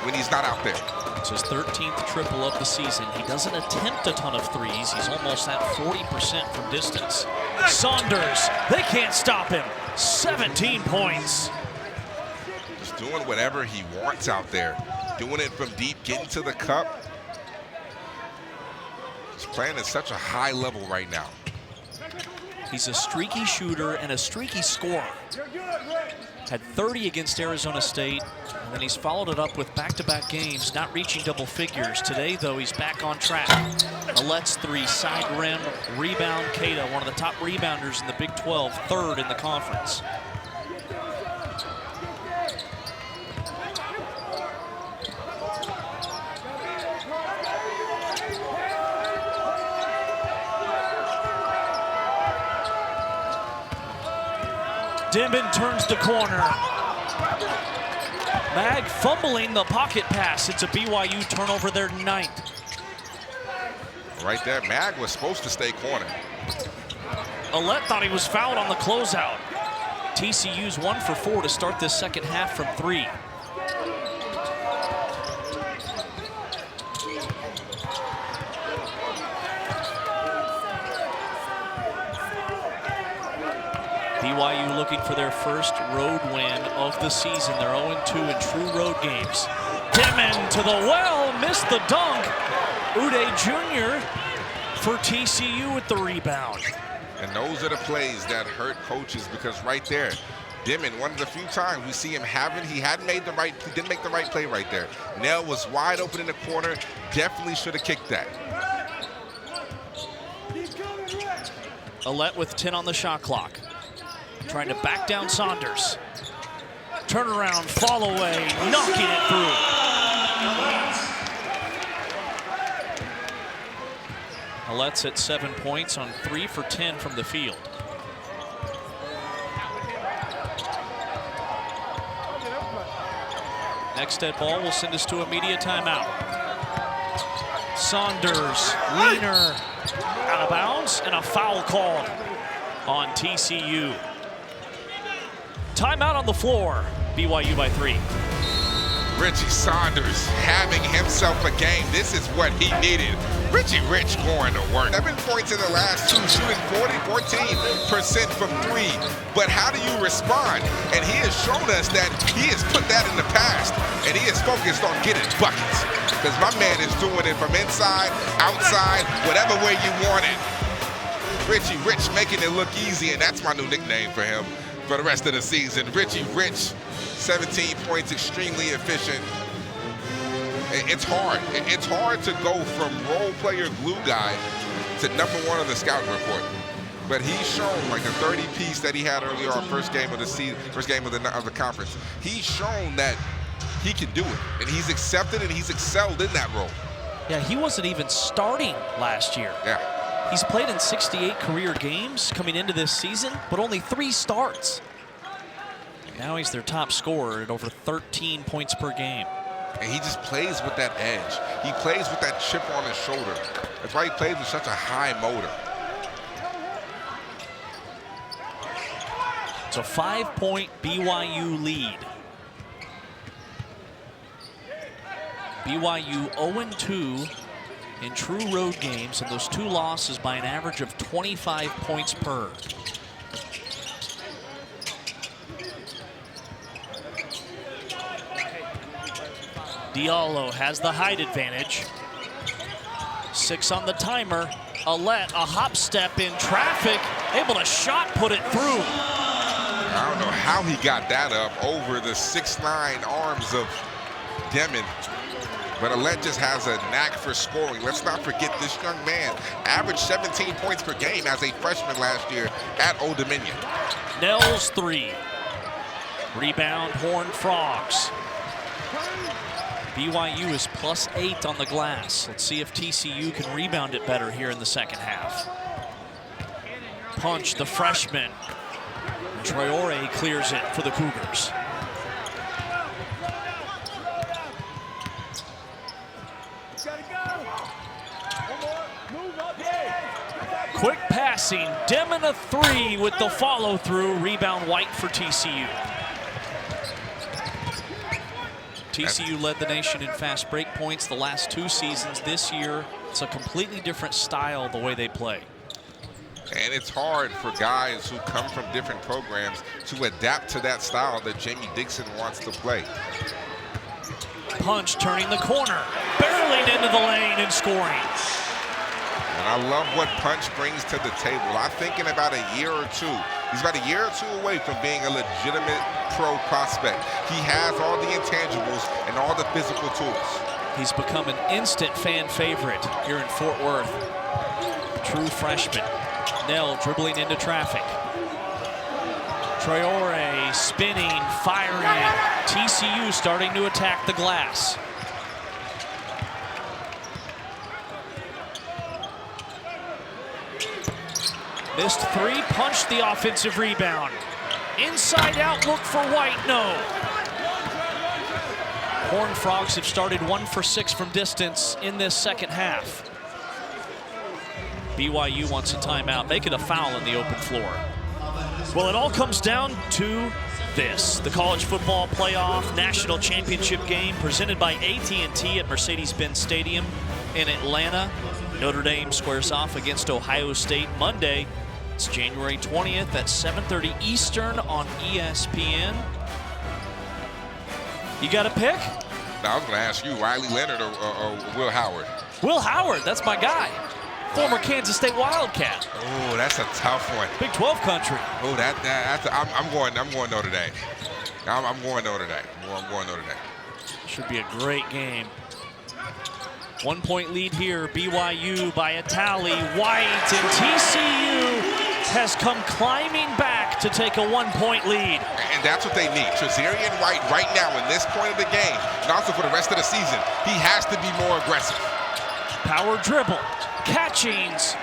when he's not out there. It's his 13th triple of the season. He doesn't attempt a ton of threes. He's almost at 40% from distance. Saunders, they can't stop him. 17 points. Just doing whatever he wants out there. Doing it from deep, getting to the cup. He's playing at such a high level right now. He's a streaky shooter and a streaky scorer. Had 30 against Arizona State, and then he's followed it up with back-to-back games, not reaching double figures. Today, though, he's back on track. Alette's 3, side rim, rebound. Keita, one of the top rebounders in the Big 12, 3rd in the conference. Dimon turns the corner. Mag fumbling the pocket pass. It's a BYU turnover, their 9th. Right there, Mag was supposed to stay corner. Alette thought he was fouled on the closeout. TCU's 1 for 4 to start this second half from 3. BYU looking for their first road win of the season. They're 0-2 in true road games. Dimon to the well, missed the dunk. Uday Jr. for TCU with the rebound. And those are the plays that hurt coaches, because right there, Dimon, one of the few times we see him he didn't make the right play right there. Nell was wide open in the corner, definitely should have kicked that. Alette with 10 on the shot clock. Trying to back down Saunders. Turn around, fall away, knocking it through. Alette's at 7 points on 3 for 10 from the field. Next dead ball will send us to a media timeout. Saunders, leaner, out of bounds, and a foul called on TCU. Timeout on the floor, BYU by 3. Richie Saunders having himself a game. This is what he needed. Richie Rich going to work. 7 points in the last 2, shooting 14% from 3. But how do you respond? And he has shown us that he has put that in the past, and he is focused on getting buckets. Because my man is doing it from inside, outside, whatever way you want it. Richie Rich making it look easy, and that's my new nickname for him for the rest of the season. Richie Rich, 17 points, extremely efficient. It's hard. It's hard to go from role player glue guy to #1 on the scouting report. But he's shown, like the 30 piece that he had earlier on, first game of the season, first game of the conference. He's shown that he can do it, and he's accepted and he's excelled in that role. Yeah, he wasn't even starting last year. Yeah. He's played in 68 career games coming into this season, but only 3 starts. Now he's their top scorer at over 13 points per game. And he just plays with that edge. He plays with that chip on his shoulder. That's why he plays with such a high motor. It's a 5-point BYU lead. BYU 0-2 in true road games, and those 2 losses by an average of 25 points per. Diallo has the height advantage. 6 on the timer. Alette, a hop step in traffic, able to shot put it through. I don't know how he got that up over the 6'9" arms of Demon. But Alette just has a knack for scoring. Let's not forget this young man averaged 17 points per game as a freshman last year at Old Dominion. Nell's 3. Rebound, Horned Frogs. BYU is +8 on the glass. Let's see if TCU can rebound it better here in the second half. Punch, the freshman. Traore clears it for the Cougars. Quick passing, Demon a 3 with the follow through. Rebound White for TCU. TCU led the nation in fast break points the last 2 seasons. This year, it's a completely different style the way they play. And it's hard for guys who come from different programs to adapt to that style that Jamie Dixon wants to play. Punch turning the corner, barreling into the lane and scoring. And I love what Punch brings to the table. I think in about a year or 2, he's about a year or 2 away from being a legitimate pro prospect. He has all the intangibles and all the physical tools. He's become an instant fan favorite here in Fort Worth. True freshman. Nell dribbling into traffic. Traore spinning, firing. TCU starting to attack the glass. Missed 3, punched the offensive rebound. Inside out, look for White, no. Horned Frogs have started 1 for 6 from distance in this second half. BYU wants a timeout, make it a foul in the open floor. Well, it all comes down to this. The College Football Playoff National Championship game presented by AT&T at Mercedes-Benz Stadium in Atlanta. Notre Dame squares off against Ohio State Monday. It's January 20th at 7:30 Eastern on ESPN. You got a pick? Now, I was going to ask you, Riley Leonard or Will Howard? Will Howard, that's my guy. Former Kansas State Wildcat. Oh, that's a tough one. Big 12 country. Oh, I'm going Notre Dame. I'm going Notre Dame. I'm going Notre Dame. Should be a great game. 1-point lead here, BYU by a tally. White, and TCU has come climbing back to take a 1-point lead. And that's what they need. Trazarian White right now in this point of the game, and also for the rest of the season, he has to be more aggressive. Power dribble, catchings,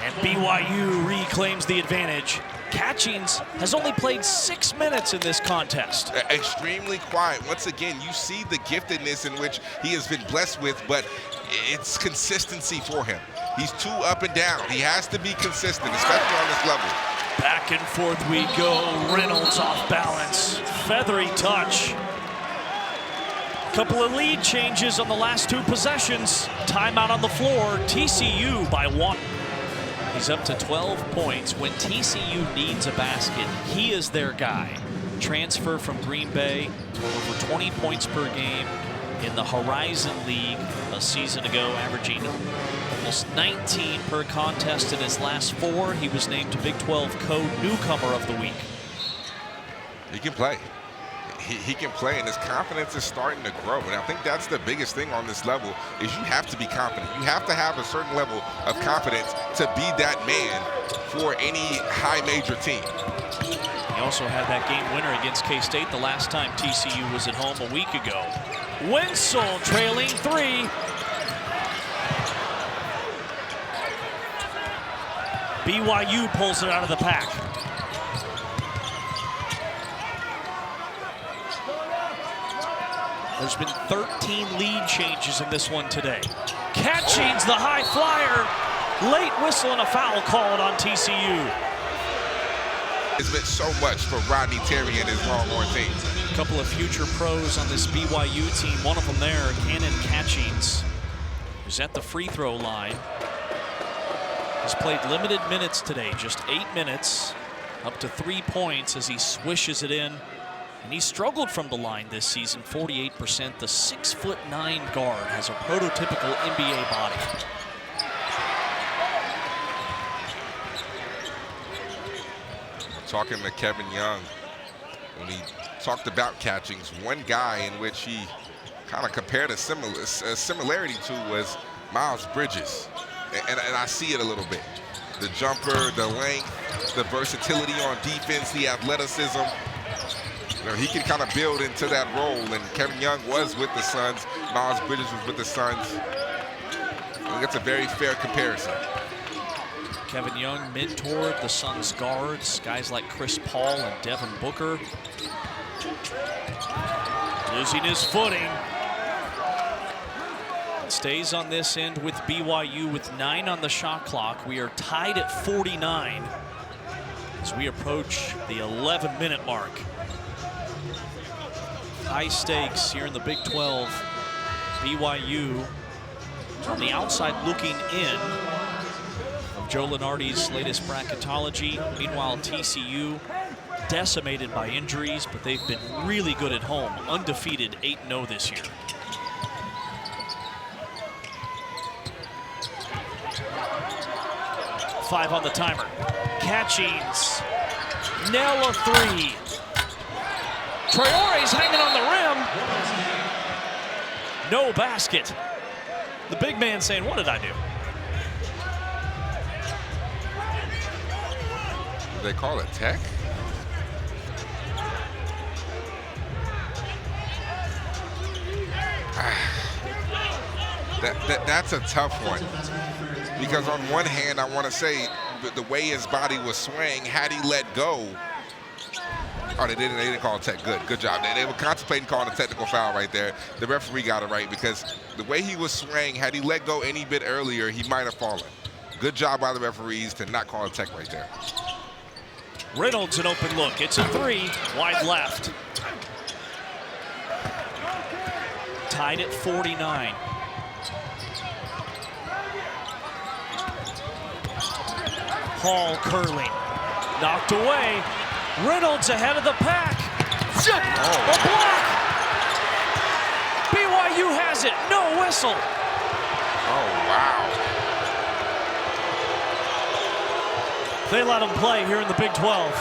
and BYU reclaims the advantage. Catchings has only played 6 minutes in this contest. Extremely quiet. Once again, you see the giftedness in which he has been blessed with, but it's consistency for him. He's too up and down. He has to be consistent, especially on this level. Back and forth we go. Reynolds off balance. Feathery touch. Couple of lead changes on the last 2 possessions. Timeout on the floor. TCU by 1. He's up to 12 points. When TCU needs a basket, he is their guy. Transfer from Green Bay, over 20 points per game in the Horizon League a season ago, averaging almost 19 per contest in his last 4. He was named Big 12 Co-Newcomer of the Week. He can play. He can play, and his confidence is starting to grow. And I think that's the biggest thing on this level is you have to be confident. You have to have a certain level of confidence to be that man for any high major team. He also had that game winner against K-State the last time TCU was at home a week ago. Winsel trailing 3. BYU pulls it out of the pack. There's been 13 lead changes in this one today. Catchings the high flyer. Late whistle and a foul called on TCU. It's been so much for Rodney Terry and his Longhorn team. A couple of future pros on this BYU team. One of them there, Cannon Catchings, who's at the free throw line. He's played limited minutes today, just 8 minutes, up to 3 points as he swishes it in. And he struggled from the line this season, 48%. The 6'9" guard has a prototypical NBA body. Talking to Kevin Young, when he talked about Catchings, one guy in which he kind of compared a similarity to was Miles Bridges. And I see it a little bit. The jumper, the length, the versatility on defense, the athleticism. You know, he can kind of build into that role, and Kevin Young was with the Suns. Miles Bridges was with the Suns. I think it's a very fair comparison. Kevin Young mentored the Suns guards, guys like Chris Paul and Devin Booker. Losing his footing. Stays on this end with BYU with 9 on the shot clock. We are tied at 49 as we approach the 11-minute mark. High stakes here in the Big 12. BYU on the outside looking in of Joe Lunardi's latest bracketology. Meanwhile, TCU decimated by injuries, but they've been really good at home. Undefeated 8-0 this year. Five on the timer. Catchings. Nail a 3. Traore's hanging on the rim. No basket. The big man saying, what did I do? Do they call it tech? That's a tough one. Because on one hand, I want to say the way his body was swaying, had he let go. Oh, they didn't call it tech. Good job. They were contemplating calling a technical foul right there. The referee got it right because the way he was swaying, had he let go any bit earlier, he might have fallen. Good job by the referees to not call a tech right there. Reynolds an open look. It's a 3, wide left. Tied at 49. Hall curling. Knocked away. Reynolds ahead of the pack. Zip! A block! BYU has it. No whistle. Oh, wow. They let him play here in the Big 12.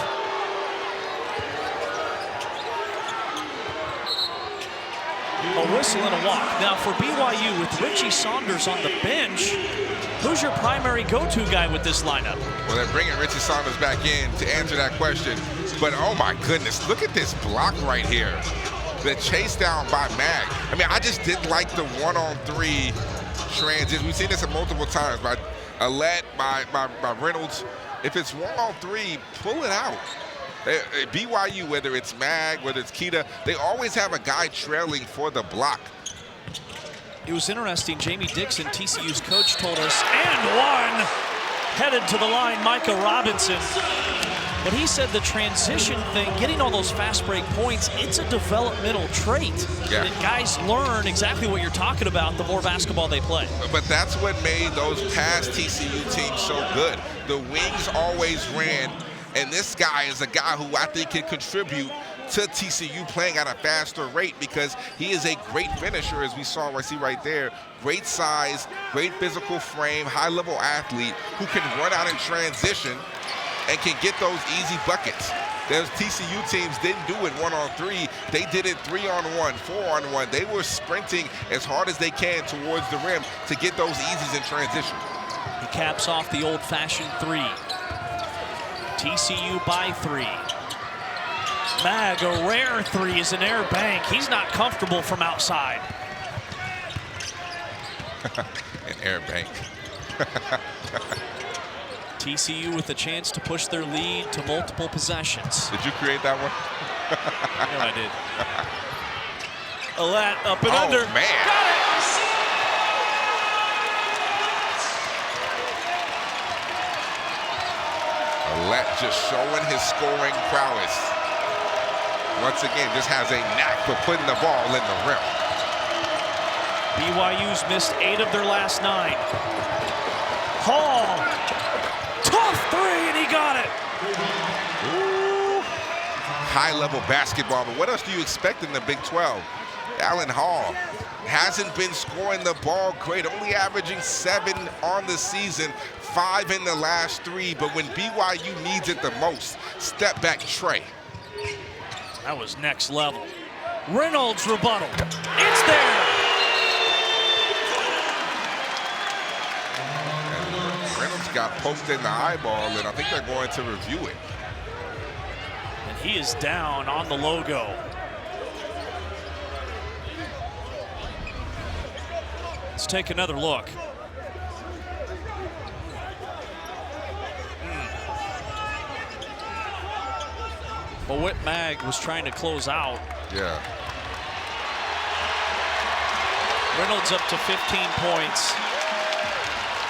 A whistle and a walk. Now for BYU, with Richie Saunders on the bench, who's your primary go-to guy with this lineup? Well, they're bringing Richie Saunders back in to answer that question. But, oh, my goodness, look at this block right here. The chase down by Mag. I mean, I just didn't like the 1-on-3 transition. We've seen this multiple times by Alette, by Reynolds. If it's 1-on-3, pull it out. BYU, whether it's Mag, whether it's Keita, they always have a guy trailing for the block. It was interesting. Jamie Dixon, TCU's coach, told us, and one headed to the line, Micah Robinson. But he said the transition thing, getting all those fast break points, it's a developmental trait. Yeah. And guys learn exactly what you're talking about the more basketball they play. But that's what made those past TCU teams so good. The wings always ran, and this guy is a guy who I think can contribute to TCU playing at a faster rate because he is a great finisher, as we see right there. Great size, great physical frame, high-level athlete who can run out in transition and can get those easy buckets. Those TCU teams didn't do it 1-on-3. They did it 3-on-1, 4-on-1. They were sprinting as hard as they can towards the rim to get those easies in transition. He caps off the old-fashioned 3. TCU by 3. Mag, a rare 3 is an air bank. He's not comfortable from outside. An air bank. TCU with a chance to push their lead to multiple possessions. Did you create that one? No, I did. Alette up and under. Oh, man. Got it! Alette just showing his scoring prowess. Once again, just has a knack for putting the ball in the rim. BYU's missed 8 of their last 9. Hall, tough 3, and he got it. Ooh. High-level basketball, but what else do you expect in the Big 12? Allen Hall hasn't been scoring the ball great, only averaging 7 on the season, 5 in the last 3, but when BYU needs it the most, step back Trey. That was next level. Reynolds rebuttal. It's there. And Reynolds got poked in the eyeball, and I think they're going to review it. And he is down on the logo. Let's take another look. But Whit Mag was trying to close out. Yeah. Reynolds up to 15 points.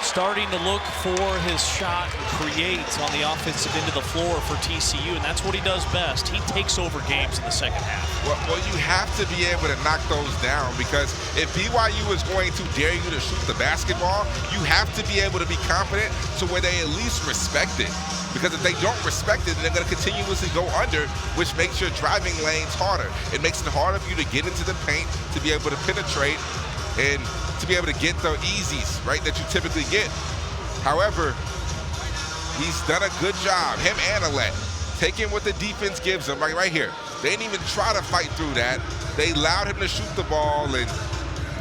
Starting to look for his shot and create on the offensive end of the floor for TCU, and that's what he does best. He takes over games in the second half. Well, you have to be able to knock those down because if BYU is going to dare you to shoot the basketball, you have to be able to be confident to where they at least respect it. Because if they don't respect it, they're going to continuously go under, which makes your driving lanes harder. It makes it harder for you to get into the paint, to be able to penetrate, and to be able to get the easies, right, that you typically get. However, he's done a good job, him and Alette, taking what the defense gives him, like right here. They didn't even try to fight through that. They allowed him to shoot the ball, and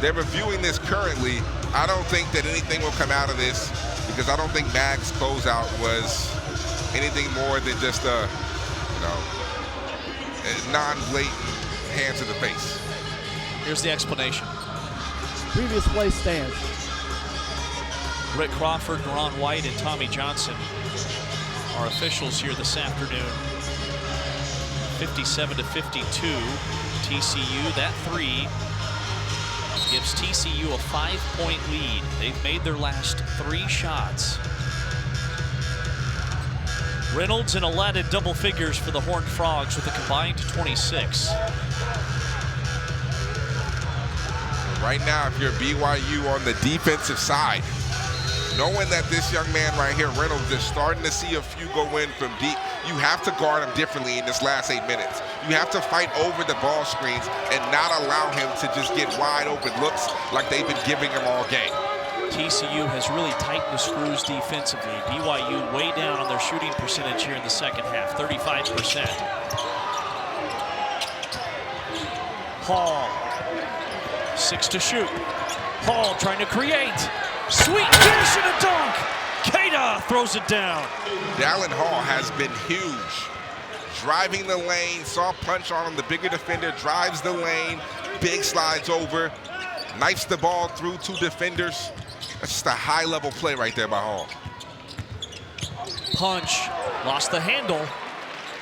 they're reviewing this currently. I don't think that anything will come out of this because I don't think Mag's closeout was anything more than just a, a non-blatant hand to the face. Here's the explanation. Previous play stands. Rick Crawford, Ron White, and Tommy Johnson are officials here this afternoon. 57-52, TCU. That 3 gives TCU a 5-point lead. They've made their last 3 shots. Reynolds and Alette in double figures for the Horned Frogs with a combined 26. Right now, if you're BYU on the defensive side, knowing that this young man right here, Reynolds, is starting to see a few go in from deep, you have to guard him differently in this last 8 minutes. You have to fight over the ball screens and not allow him to just get wide open looks like they've been giving him all game. TCU has really tightened the screws defensively. BYU way down on their shooting percentage here in the second half, 35%. Hall, 6 to shoot. Hall trying to create. Sweet dish and a dunk. Keita throws it down. Allen Hall has been huge. Driving the lane, soft punch on him, the bigger defender, drives the lane, big slides over, knifes the ball through 2 defenders. That's just a high-level play right there by Hall. Punch lost the handle,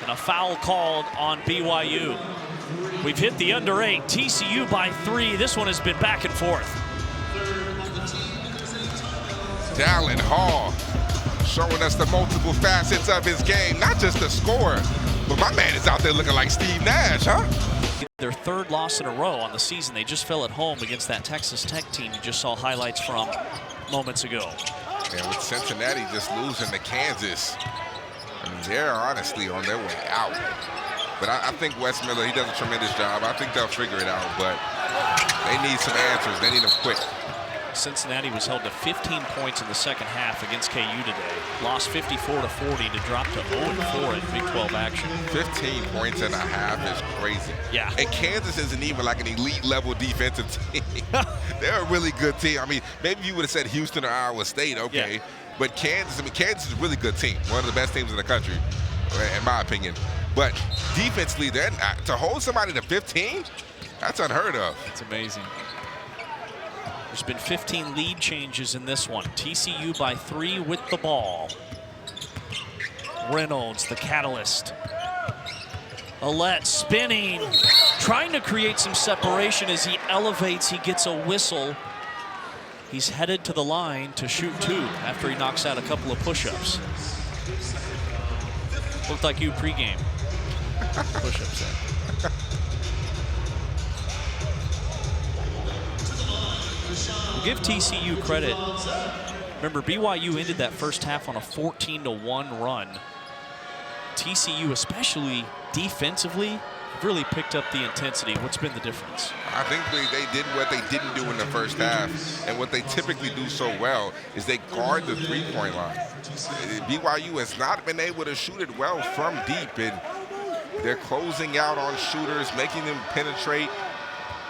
and a foul called on BYU. We've hit the under 8. TCU by 3. This one has been back and forth. Dallin Hall showing us the multiple facets of his game, not just the scorer, but my man is out there looking like Steve Nash, huh? Their third loss in a row on the season. They just fell at home against that Texas Tech team you just saw highlights from moments ago. And with Cincinnati just losing to Kansas, I mean, they're honestly on their way out. But I think Wes Miller, he does a tremendous job. I think they'll figure it out, but they need some answers. They need them quick. Cincinnati was held to 15 points in the second half against KU today. Lost 54-40 to drop to 0-4 in Big 12 action. 15 points and a half is crazy. Yeah. And Kansas isn't even like an elite level defensive team. They're a really good team. I mean, maybe you would have said Houston or Iowa State, okay. Yeah. But Kansas, I mean, Kansas is a really good team. One of the best teams in the country, in my opinion. But defensively, then to hold somebody to 15, that's unheard of. It's amazing. There's been 15 lead changes in this one. TCU by 3 with the ball. Reynolds, the catalyst. Alette spinning, trying to create some separation as he elevates. He gets a whistle. He's headed to the line to shoot 2 after he knocks out a couple of push-ups. Looked like you pregame. Push-ups there. Give TCU credit. Remember, BYU ended that first half on a 14-1 run. TCU, especially defensively, have really picked up the intensity. What's been the difference? I think they did what they didn't do in the first half, and what they typically do so well is they guard the three-point line. BYU has not been able to shoot it well from deep, and they're closing out on shooters, making them penetrate.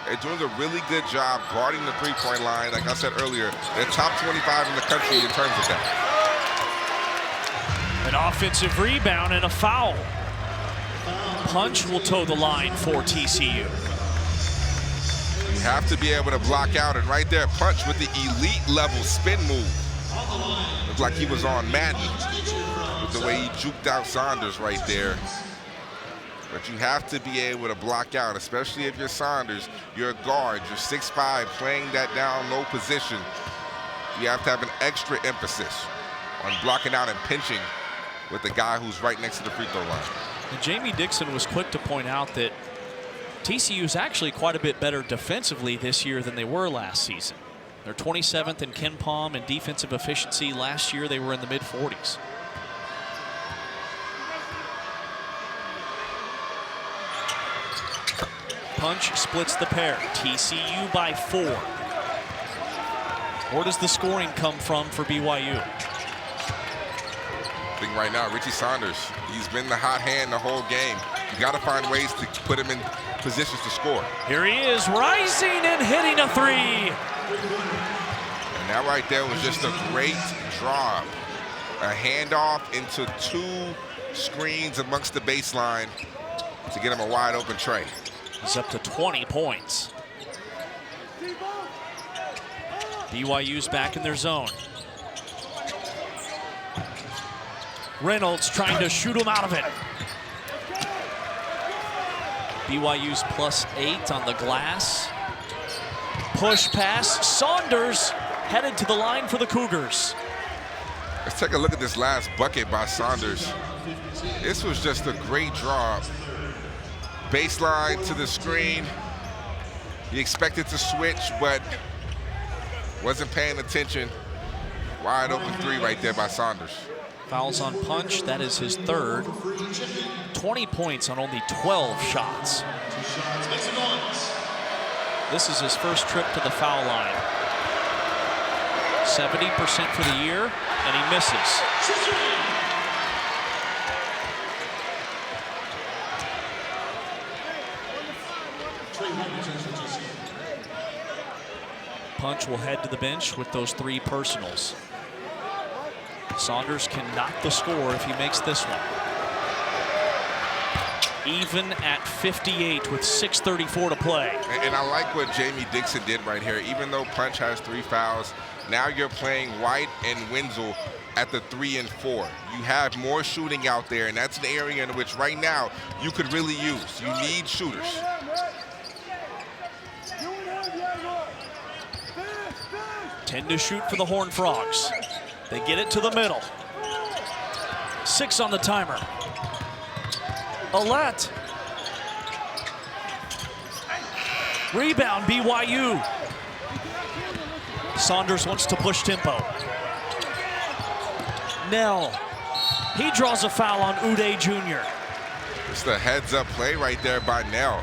They're doing a really good job guarding the three-point line. Like I said earlier, they're top 25 in the country in terms of that. An offensive rebound and a foul. Punch will toe the line for TCU. You have to be able to block out, and right there, Punch with the elite level spin move. Looked like he was on Madden with the way he juked out Saunders right there. But you have to be able to block out, especially if you're Saunders, you're a guard, you're 6'5", playing that down low position. You have to have an extra emphasis on blocking out and pinching with the guy who's right next to the free throw line. And Jamie Dixon was quick to point out that TCU is actually quite a bit better defensively this year than they were last season. They're 27th in KenPom and defensive efficiency. Last year they were in the mid-40s. Punch splits the pair. TCU by 4. Where does the scoring come from for BYU? I think right now, Richie Saunders, he's been the hot hand the whole game. You got to find ways to put him in positions to score. Here he is, rising and hitting a 3. And that right there was just a great drop. A handoff into 2 screens amongst the baseline to get him a wide open tray. He's up to 20 points. BYU's back in their zone. Reynolds trying to shoot him out of it. BYU's +8 on the glass. Push pass. Saunders headed to the line for the Cougars. Let's take a look at this last bucket by Saunders. This was just a great draw. Baseline to the screen. He expected to switch, but wasn't paying attention. Wide open 3 right there by Saunders. Fouls on Punch, that is his 3rd. 20 points on only 12 shots. This is his first trip to the foul line. 70% for the year, and he misses. Punch will head to the bench with those 3 personals. Saunders can knock the score if he makes this one. Even at 58 with 6:34 to play. And I like what Jamie Dixon did right here. Even though Punch has 3 fouls, now you're playing White and Wenzel at the 3 and 4. You have more shooting out there, and that's an area in which right now you could really use. You need shooters. Ten to shoot for the Horned Frogs. They get it to the middle. 6 on the timer. Alette. Rebound, BYU. Saunders wants to push tempo. Nell. He draws a foul on Uday Jr. It's the heads-up play right there by Nell.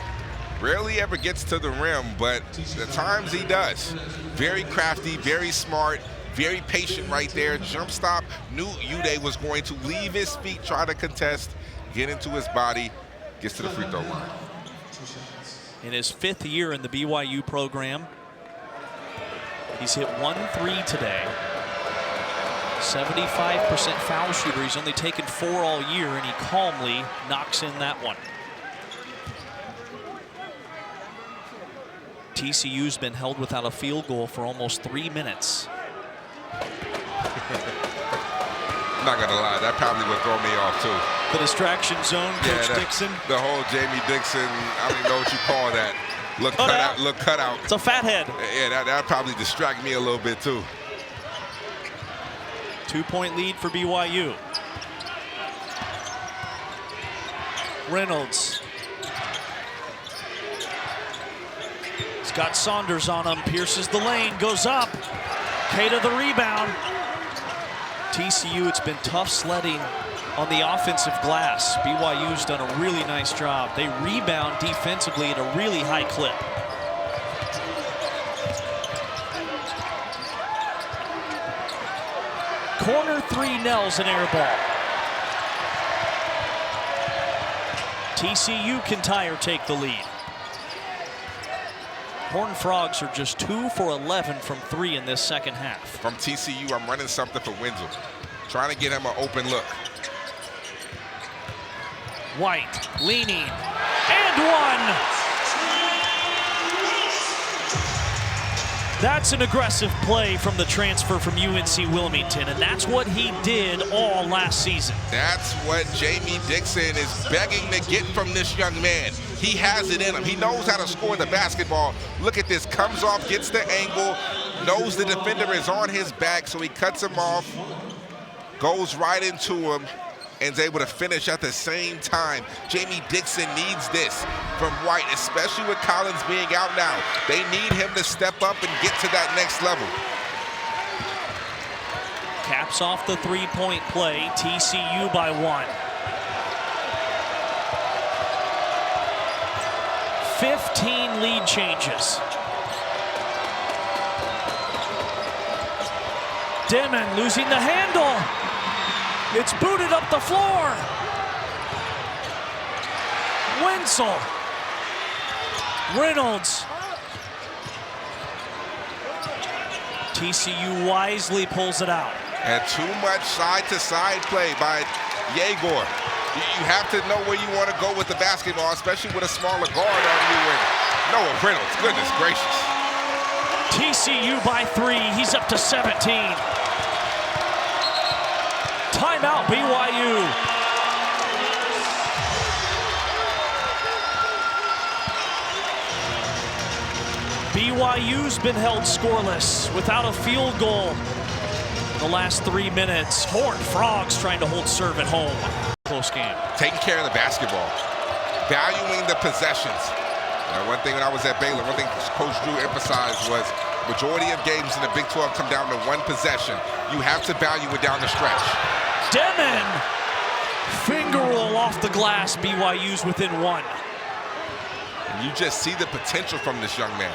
Rarely ever gets to the rim, but the times he does. Very crafty, very smart, very patient right there. Jump stop, knew Uday was going to leave his feet, try to contest, get into his body, gets to the free throw line. In his 5th year in the BYU program, he's hit 1 3 today. 75% foul shooter. He's only taken 4 all year, and he calmly knocks in that one. TCU's been held without a field goal for almost 3 minutes. Not gonna lie, that probably would throw me off too. The distraction zone, Coach Dixon. The whole Jamie Dixon, I don't even know what you call that. Look cut out. It's a fathead. Yeah, that'd probably distract me a little bit too. 2-point lead for BYU. Reynolds. He's got Saunders on him, pierces the lane, goes up. Kata the rebound. TCU, it's been tough sledding on the offensive glass. BYU's done a really nice job. They rebound defensively at a really high clip. Corner 3, Nell's an air ball. TCU can tie or take the lead. Horned Frogs are just 2 for 11 from 3 in this second half. From TCU, I'm running something for Wenzel. Trying to get him an open look. White leaning and one. That's an aggressive play from the transfer from UNC Wilmington, and that's what he did all last season. That's what Jamie Dixon is begging to get from this young man. He has it in him. He knows how to score the basketball. Look at this, comes off, gets the angle, knows the defender is on his back, so he cuts him off, goes right into him, and is able to finish at the same time. Jamie Dixon needs this from White, especially with Collins being out now. They need him to step up and get to that next level. Caps off the 3-point play, TCU by 1. 15 lead changes. Demon losing the handle. It's booted up the floor. Wenzel. Reynolds. TCU wisely pulls it out. And too much side-to-side play by Yegor. You have to know where you want to go with the basketball, especially with a smaller guard on you. And Noah Reynolds, goodness gracious. TCU by 3, he's up to 17. Timeout, BYU. BYU's been held scoreless without a field goal in the last 3 minutes. Horned Frogs trying to hold serve at home. Close game. Taking care of the basketball, valuing the possessions. One thing when I was at Baylor, one thing Coach Drew emphasized was majority of games in the Big 12 come down to 1 possession. You have to value it down the stretch. Demon! Finger roll off the glass. BYU's within 1. And you just see the potential from this young man.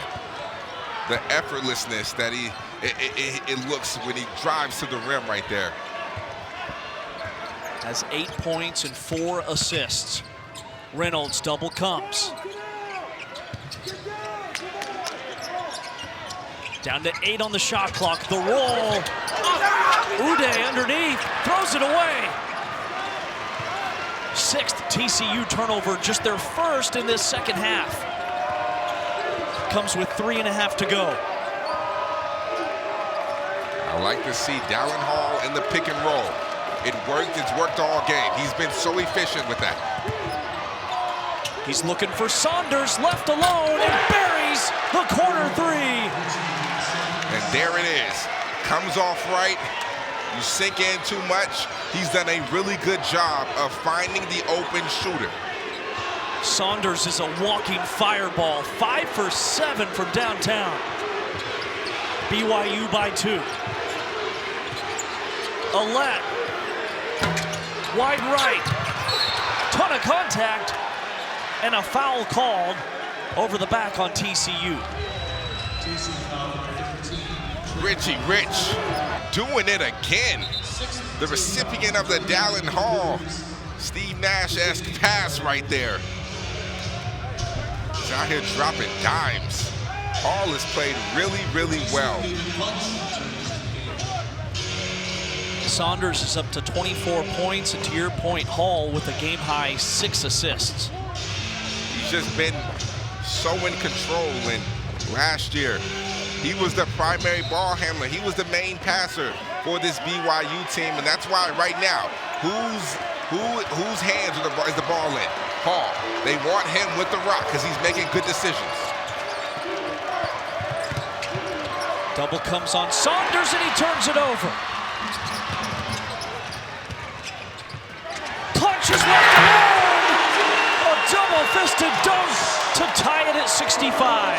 The effortlessness that it looks when he drives to the rim right there. Has 8 points and 4 assists. Reynolds double comes. Down to 8 on the shot clock. The roll. Uday underneath, throws it away. 6th TCU turnover, just their first in this second half. Comes with 3.5 to go. I like to see Dallin Hall in the pick and roll. It worked. It's worked all game. He's been so efficient with that. He's looking for Saunders, left alone, and buries the corner three. And there it is. Comes off right. You sink in too much. He's done a really good job of finding the open shooter. Saunders is a walking fireball. 5 for 7 from downtown. BYU by 2. Alette. Wide right. Ton of contact. And a foul called over the back on TCU. Richie Rich doing it again. The recipient of the Dallin Hall Steve Nash-esque pass right there. He's out here dropping dimes. Hall has played really, really well. Saunders is up to 24 points, and to your point, Hall with a game-high 6 assists. He's just been so in control, and last year, he was the primary ball handler. He was the main passer for this BYU team, and that's why right now, whose hands is the ball in? Hall. They want him with the rock because he's making good decisions. Double comes on Saunders, and he turns it over. Punches left alone. A double-fisted dunk to tie it at 65.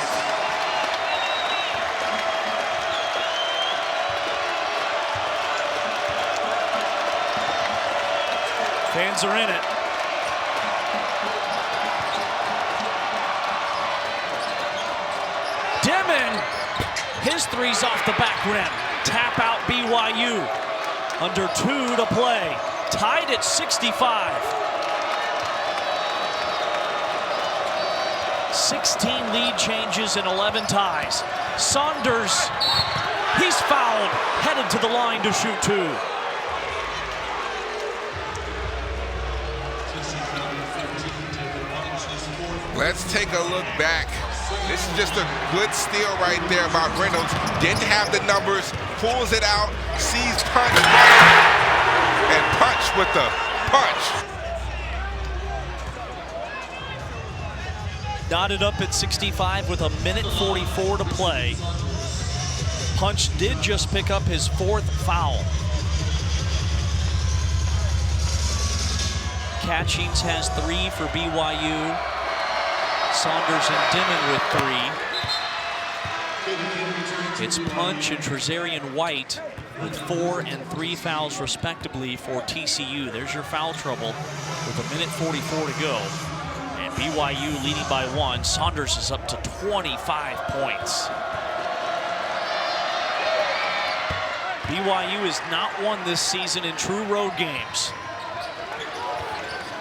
Fans are in it. Dimon, his three's off the back rim. Tap out BYU. Under 2 to play. Tied at 65. 16 lead changes and 11 ties. Saunders, he's fouled. Headed to the line to shoot 2. Let's take a look back. This is just a good steal right there by Reynolds. Didn't have the numbers, pulls it out, sees punch, and punch with the punch. Knotted up at 65 with 1:44 to play. Punch did just pick up his 4th foul. Catchings has 3 for BYU. Saunders and Dimon with 3. It's Punch and Trezarian White with 4 and 3 fouls respectively for TCU. There's your foul trouble with 1:44 to go. And BYU leading by 1. Saunders is up to 25 points. BYU has not won this season in true road games.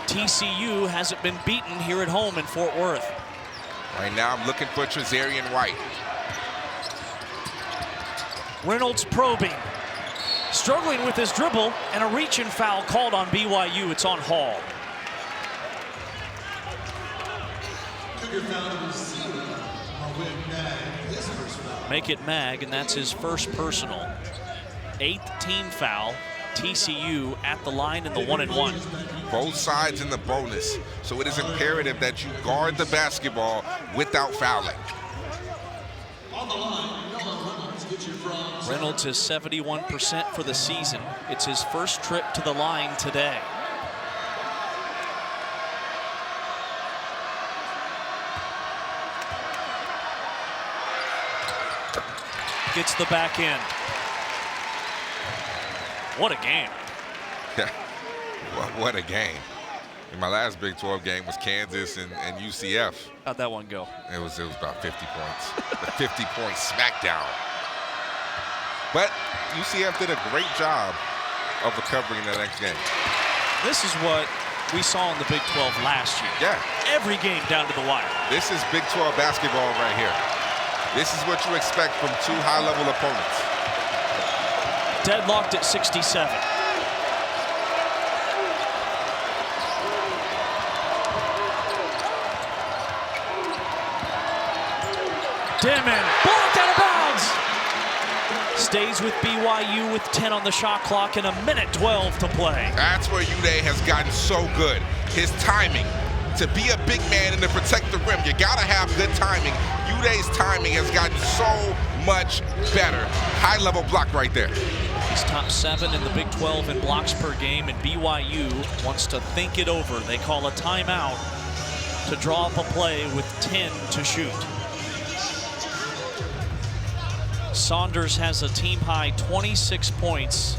TCU hasn't been beaten here at home in Fort Worth. Right now, I'm looking for Trezarian White. Reynolds probing. Struggling with his dribble, and a reach and foul called on BYU. It's on Hall. Make it Mag, and that's his first personal. 8th team foul. TCU at the line in the 1-and-1. Both sides in the bonus, so it is imperative that you guard the basketball without fouling. Reynolds is 71% for the season. It's his first trip to the line today. Gets the back end. What a game. Yeah, what a game. And my last Big 12 game was Kansas and UCF. How'd that one go? It was about 50 points. The 50-point smackdown. But UCF did a great job of recovering that next game. This is what we saw in the Big 12 last year. Yeah. Every game down to the wire. This is Big 12 basketball right here. This is what you expect from 2 high-level opponents. Deadlocked at 67. Dimon, blocked out of bounds. stays with BYU with 10 on the shot clock and 1:12 to play. That's where Uday has gotten so good. His timing. To be a big man and to protect the rim, you gotta have good timing. Uday's timing has gotten so much better. High-level block right there. He's top 7 in the Big 12 in blocks per game, and BYU wants to think it over. They call a timeout to draw up a play with 10 to shoot. Saunders has a team-high 26 points.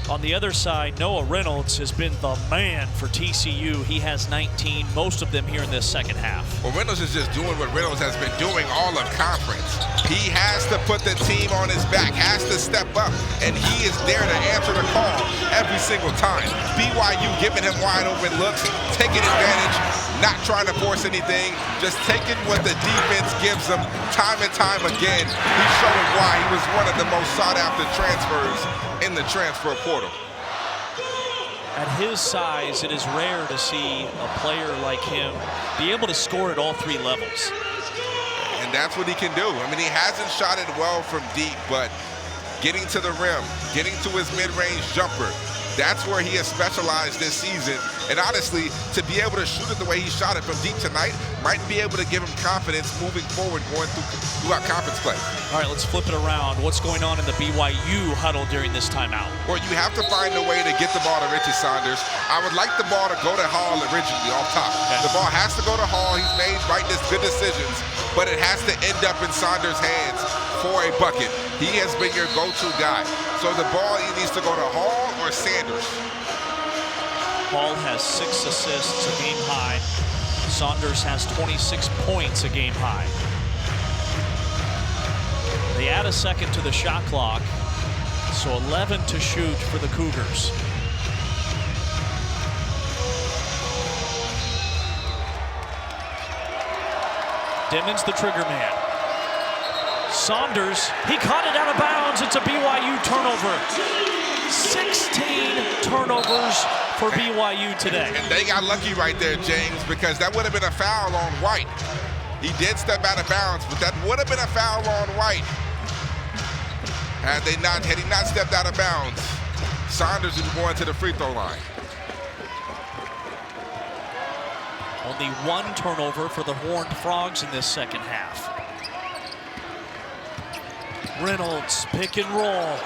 On the other side, Noah Reynolds has been the man for TCU. He has 19, most of them here in this second half. Well, Reynolds is just doing what Reynolds has been doing all of conference. He has to put the team on his back, has to step up, and he is there to answer the call every single time. BYU giving him wide open looks, taking advantage, not trying to force anything, just taking what the defense gives him time and time again. He's showing why he was one of the most sought-after transfers in the transfer portal. At his size, it is rare to see a player like him be able to score at all 3 levels. And that's what he can do. I mean, he hasn't shot it well from deep, but getting to the rim, getting to his mid-range jumper, that's where he has specialized this season. And honestly, to be able to shoot it the way he shot it from deep tonight might be able to give him confidence moving forward going throughout conference play. All right, let's flip it around. What's going on in the BYU huddle during this timeout? Well, you have to find a way to get the ball to Richie Saunders. I would like the ball to go to Hall originally off top. Okay. The ball has to go to Hall. He's made good decisions, but it has to end up in Saunders' hands for a bucket. He has been your go-to guy. So the ball either needs to go to Hall or Sanders. Hall has 6 assists, a game high. Saunders has 26 points, a game high. They add a second to the shot clock, so 11 to shoot for the Cougars. Dimmons the trigger man. Saunders, he caught it out of bounds. It's a BYU turnover. 16 turnovers for BYU today. And they got lucky right there, James, because that would have been a foul on White. He did step out of bounds, but that would have been a foul on White. Had he not stepped out of bounds, Saunders would be going to the free throw line. Only 1 turnover for the Horned Frogs in this second half. Reynolds, pick and roll.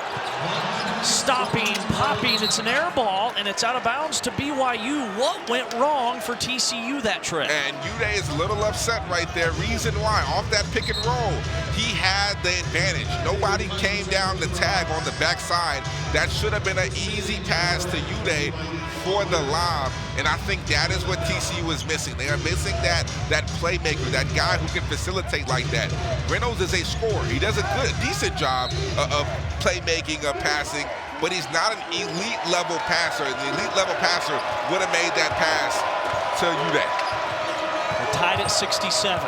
Stopping, popping, it's an air ball, and it's out of bounds to BYU. What went wrong for TCU that trip? And Uday is a little upset right there. Reason why, off that pick and roll, he had the advantage. Nobody came down the tag on the backside. That should have been an easy pass to Uday for the lob, and I think that is what TCU is missing. They are missing that playmaker, that guy who can facilitate like that. Reynolds is a scorer. He does a decent job of playmaking, of passing, but he's not an elite level passer. The elite level passer would have made that pass to Uday. We're tied at 67.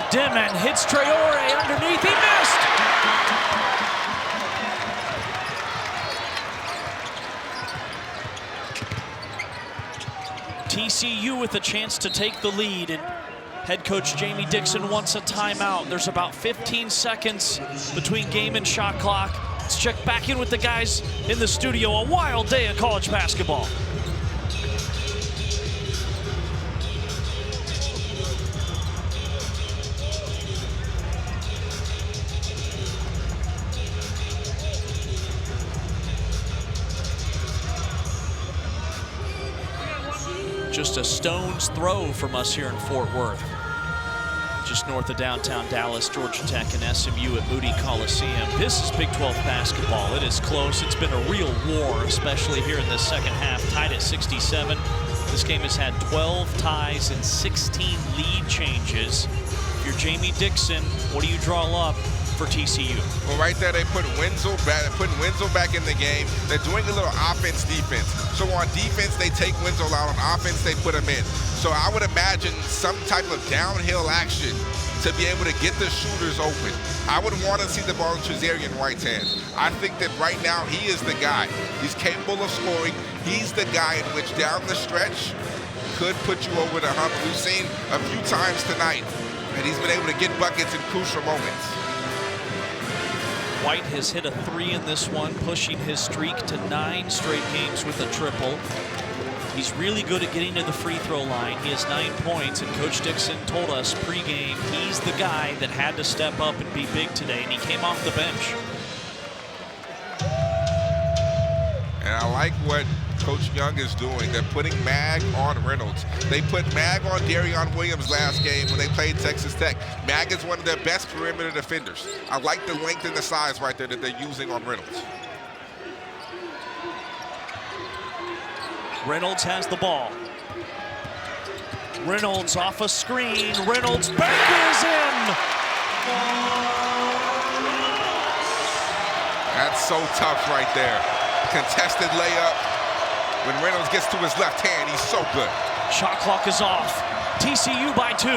Dimon hits Traore underneath. He missed. TCU with a chance to take the lead, and head coach Jamie Dixon wants a timeout. There's about 15 seconds between game and shot clock. Let's check back in with the guys in the studio. A wild day of college basketball. Just a stone's throw from us here in Fort Worth. Just north of downtown Dallas, Georgia Tech and SMU at Moody Coliseum. This is Big 12 basketball. It is close. It's been a real war, especially here in this second half, tied at 67. This game has had 12 ties and 16 lead changes. If you're Jamie Dixon, what do you draw up for TCU? Well, right there, they put Wenzel back in the game. They're doing a little offense-defense. So on defense, they take Wenzel out. On offense, they put him in. So I would imagine some type of downhill action to be able to get the shooters open. I would want to see the ball in Trazarian White's hands. I think that right now he is the guy. He's capable of scoring. He's the guy in which down the stretch could put you over the hump. We've seen a few times tonight that he's been able to get buckets in crucial moments. White has hit a 3 in this one, pushing his streak to 9 straight games with a triple. He's really good at getting to the free throw line. He has 9 points, and Coach Dixon told us pregame he's the guy that had to step up and be big today, and he came off the bench. And I like what Coach Young is doing. They're putting Mag on Reynolds. They put Mag on Darion Williams last game when they played Texas Tech. Mag is one of their best perimeter defenders. I like the length and the size right there that they're using on Reynolds. Reynolds has the ball. Reynolds off a screen. Reynolds back is in. That's so tough right there. Contested layup. When Reynolds gets to his left hand, he's so good. Shot clock is off. TCU by 2.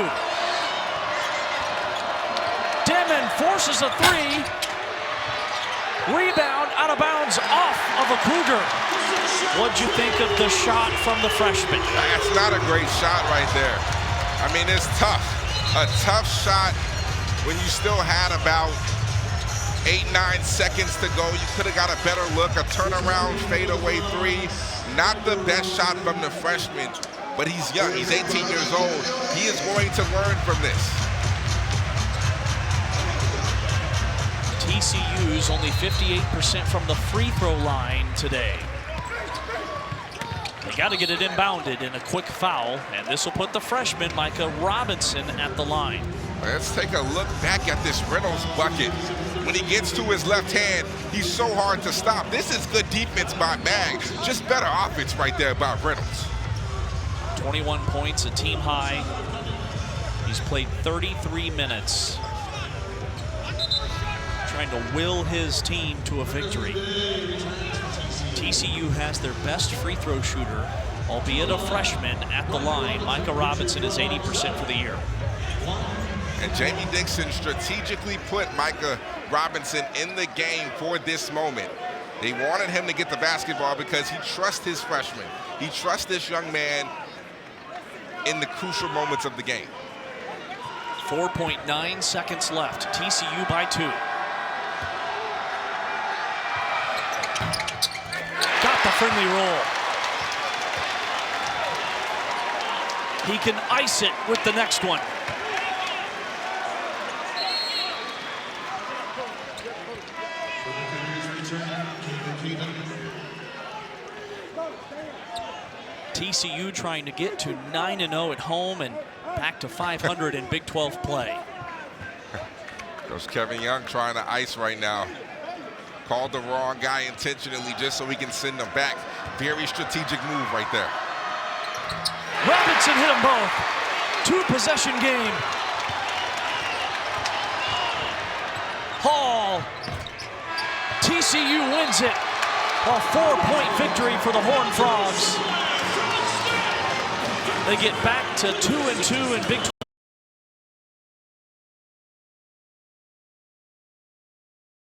Demon forces a 3. Rebound out of bounds off of a Cougar. What'd you think of the shot from the freshman? That's not a great shot right there. I mean, it's tough. A tough shot when you still had about 8-9 seconds to go. You could have got a better look. A turnaround fadeaway 3. Not the best shot from the freshman, but he's young. He's 18 years old. He is going to learn from this. TCU's only 58% from the free throw line today. They got to get it inbounded in a quick foul, and this will put the freshman Micah Robinson at the line. Let's take a look back at this Reynolds bucket. When he gets to his left hand, he's so hard to stop. This is good defense by Mag. Just better offense right there by Reynolds. 21 points, a team high. He's played 33 minutes. Trying to will his team to a victory. TCU has their best free throw shooter, albeit a freshman, at the line. Micah Robinson is 80% for the year. And Jamie Dixon strategically put Micah Robinson in the game for this moment. They wanted him to get the basketball because he trusts his freshman. He trusts this young man in the crucial moments of the game. 4.9 seconds left. TCU by 2. Got the friendly roll. He can ice it with the next one. TCU trying to get to 9-0 at home and back to 500 in Big 12 play. There's Kevin Young trying to ice right now. Called the wrong guy intentionally just so he can send them back. Very strategic move right there. Robinson hit them both. 2-possession game. Hall. TCU wins it. A 4-point victory for the Horned Frogs. They get back to 2-2 in Big 12.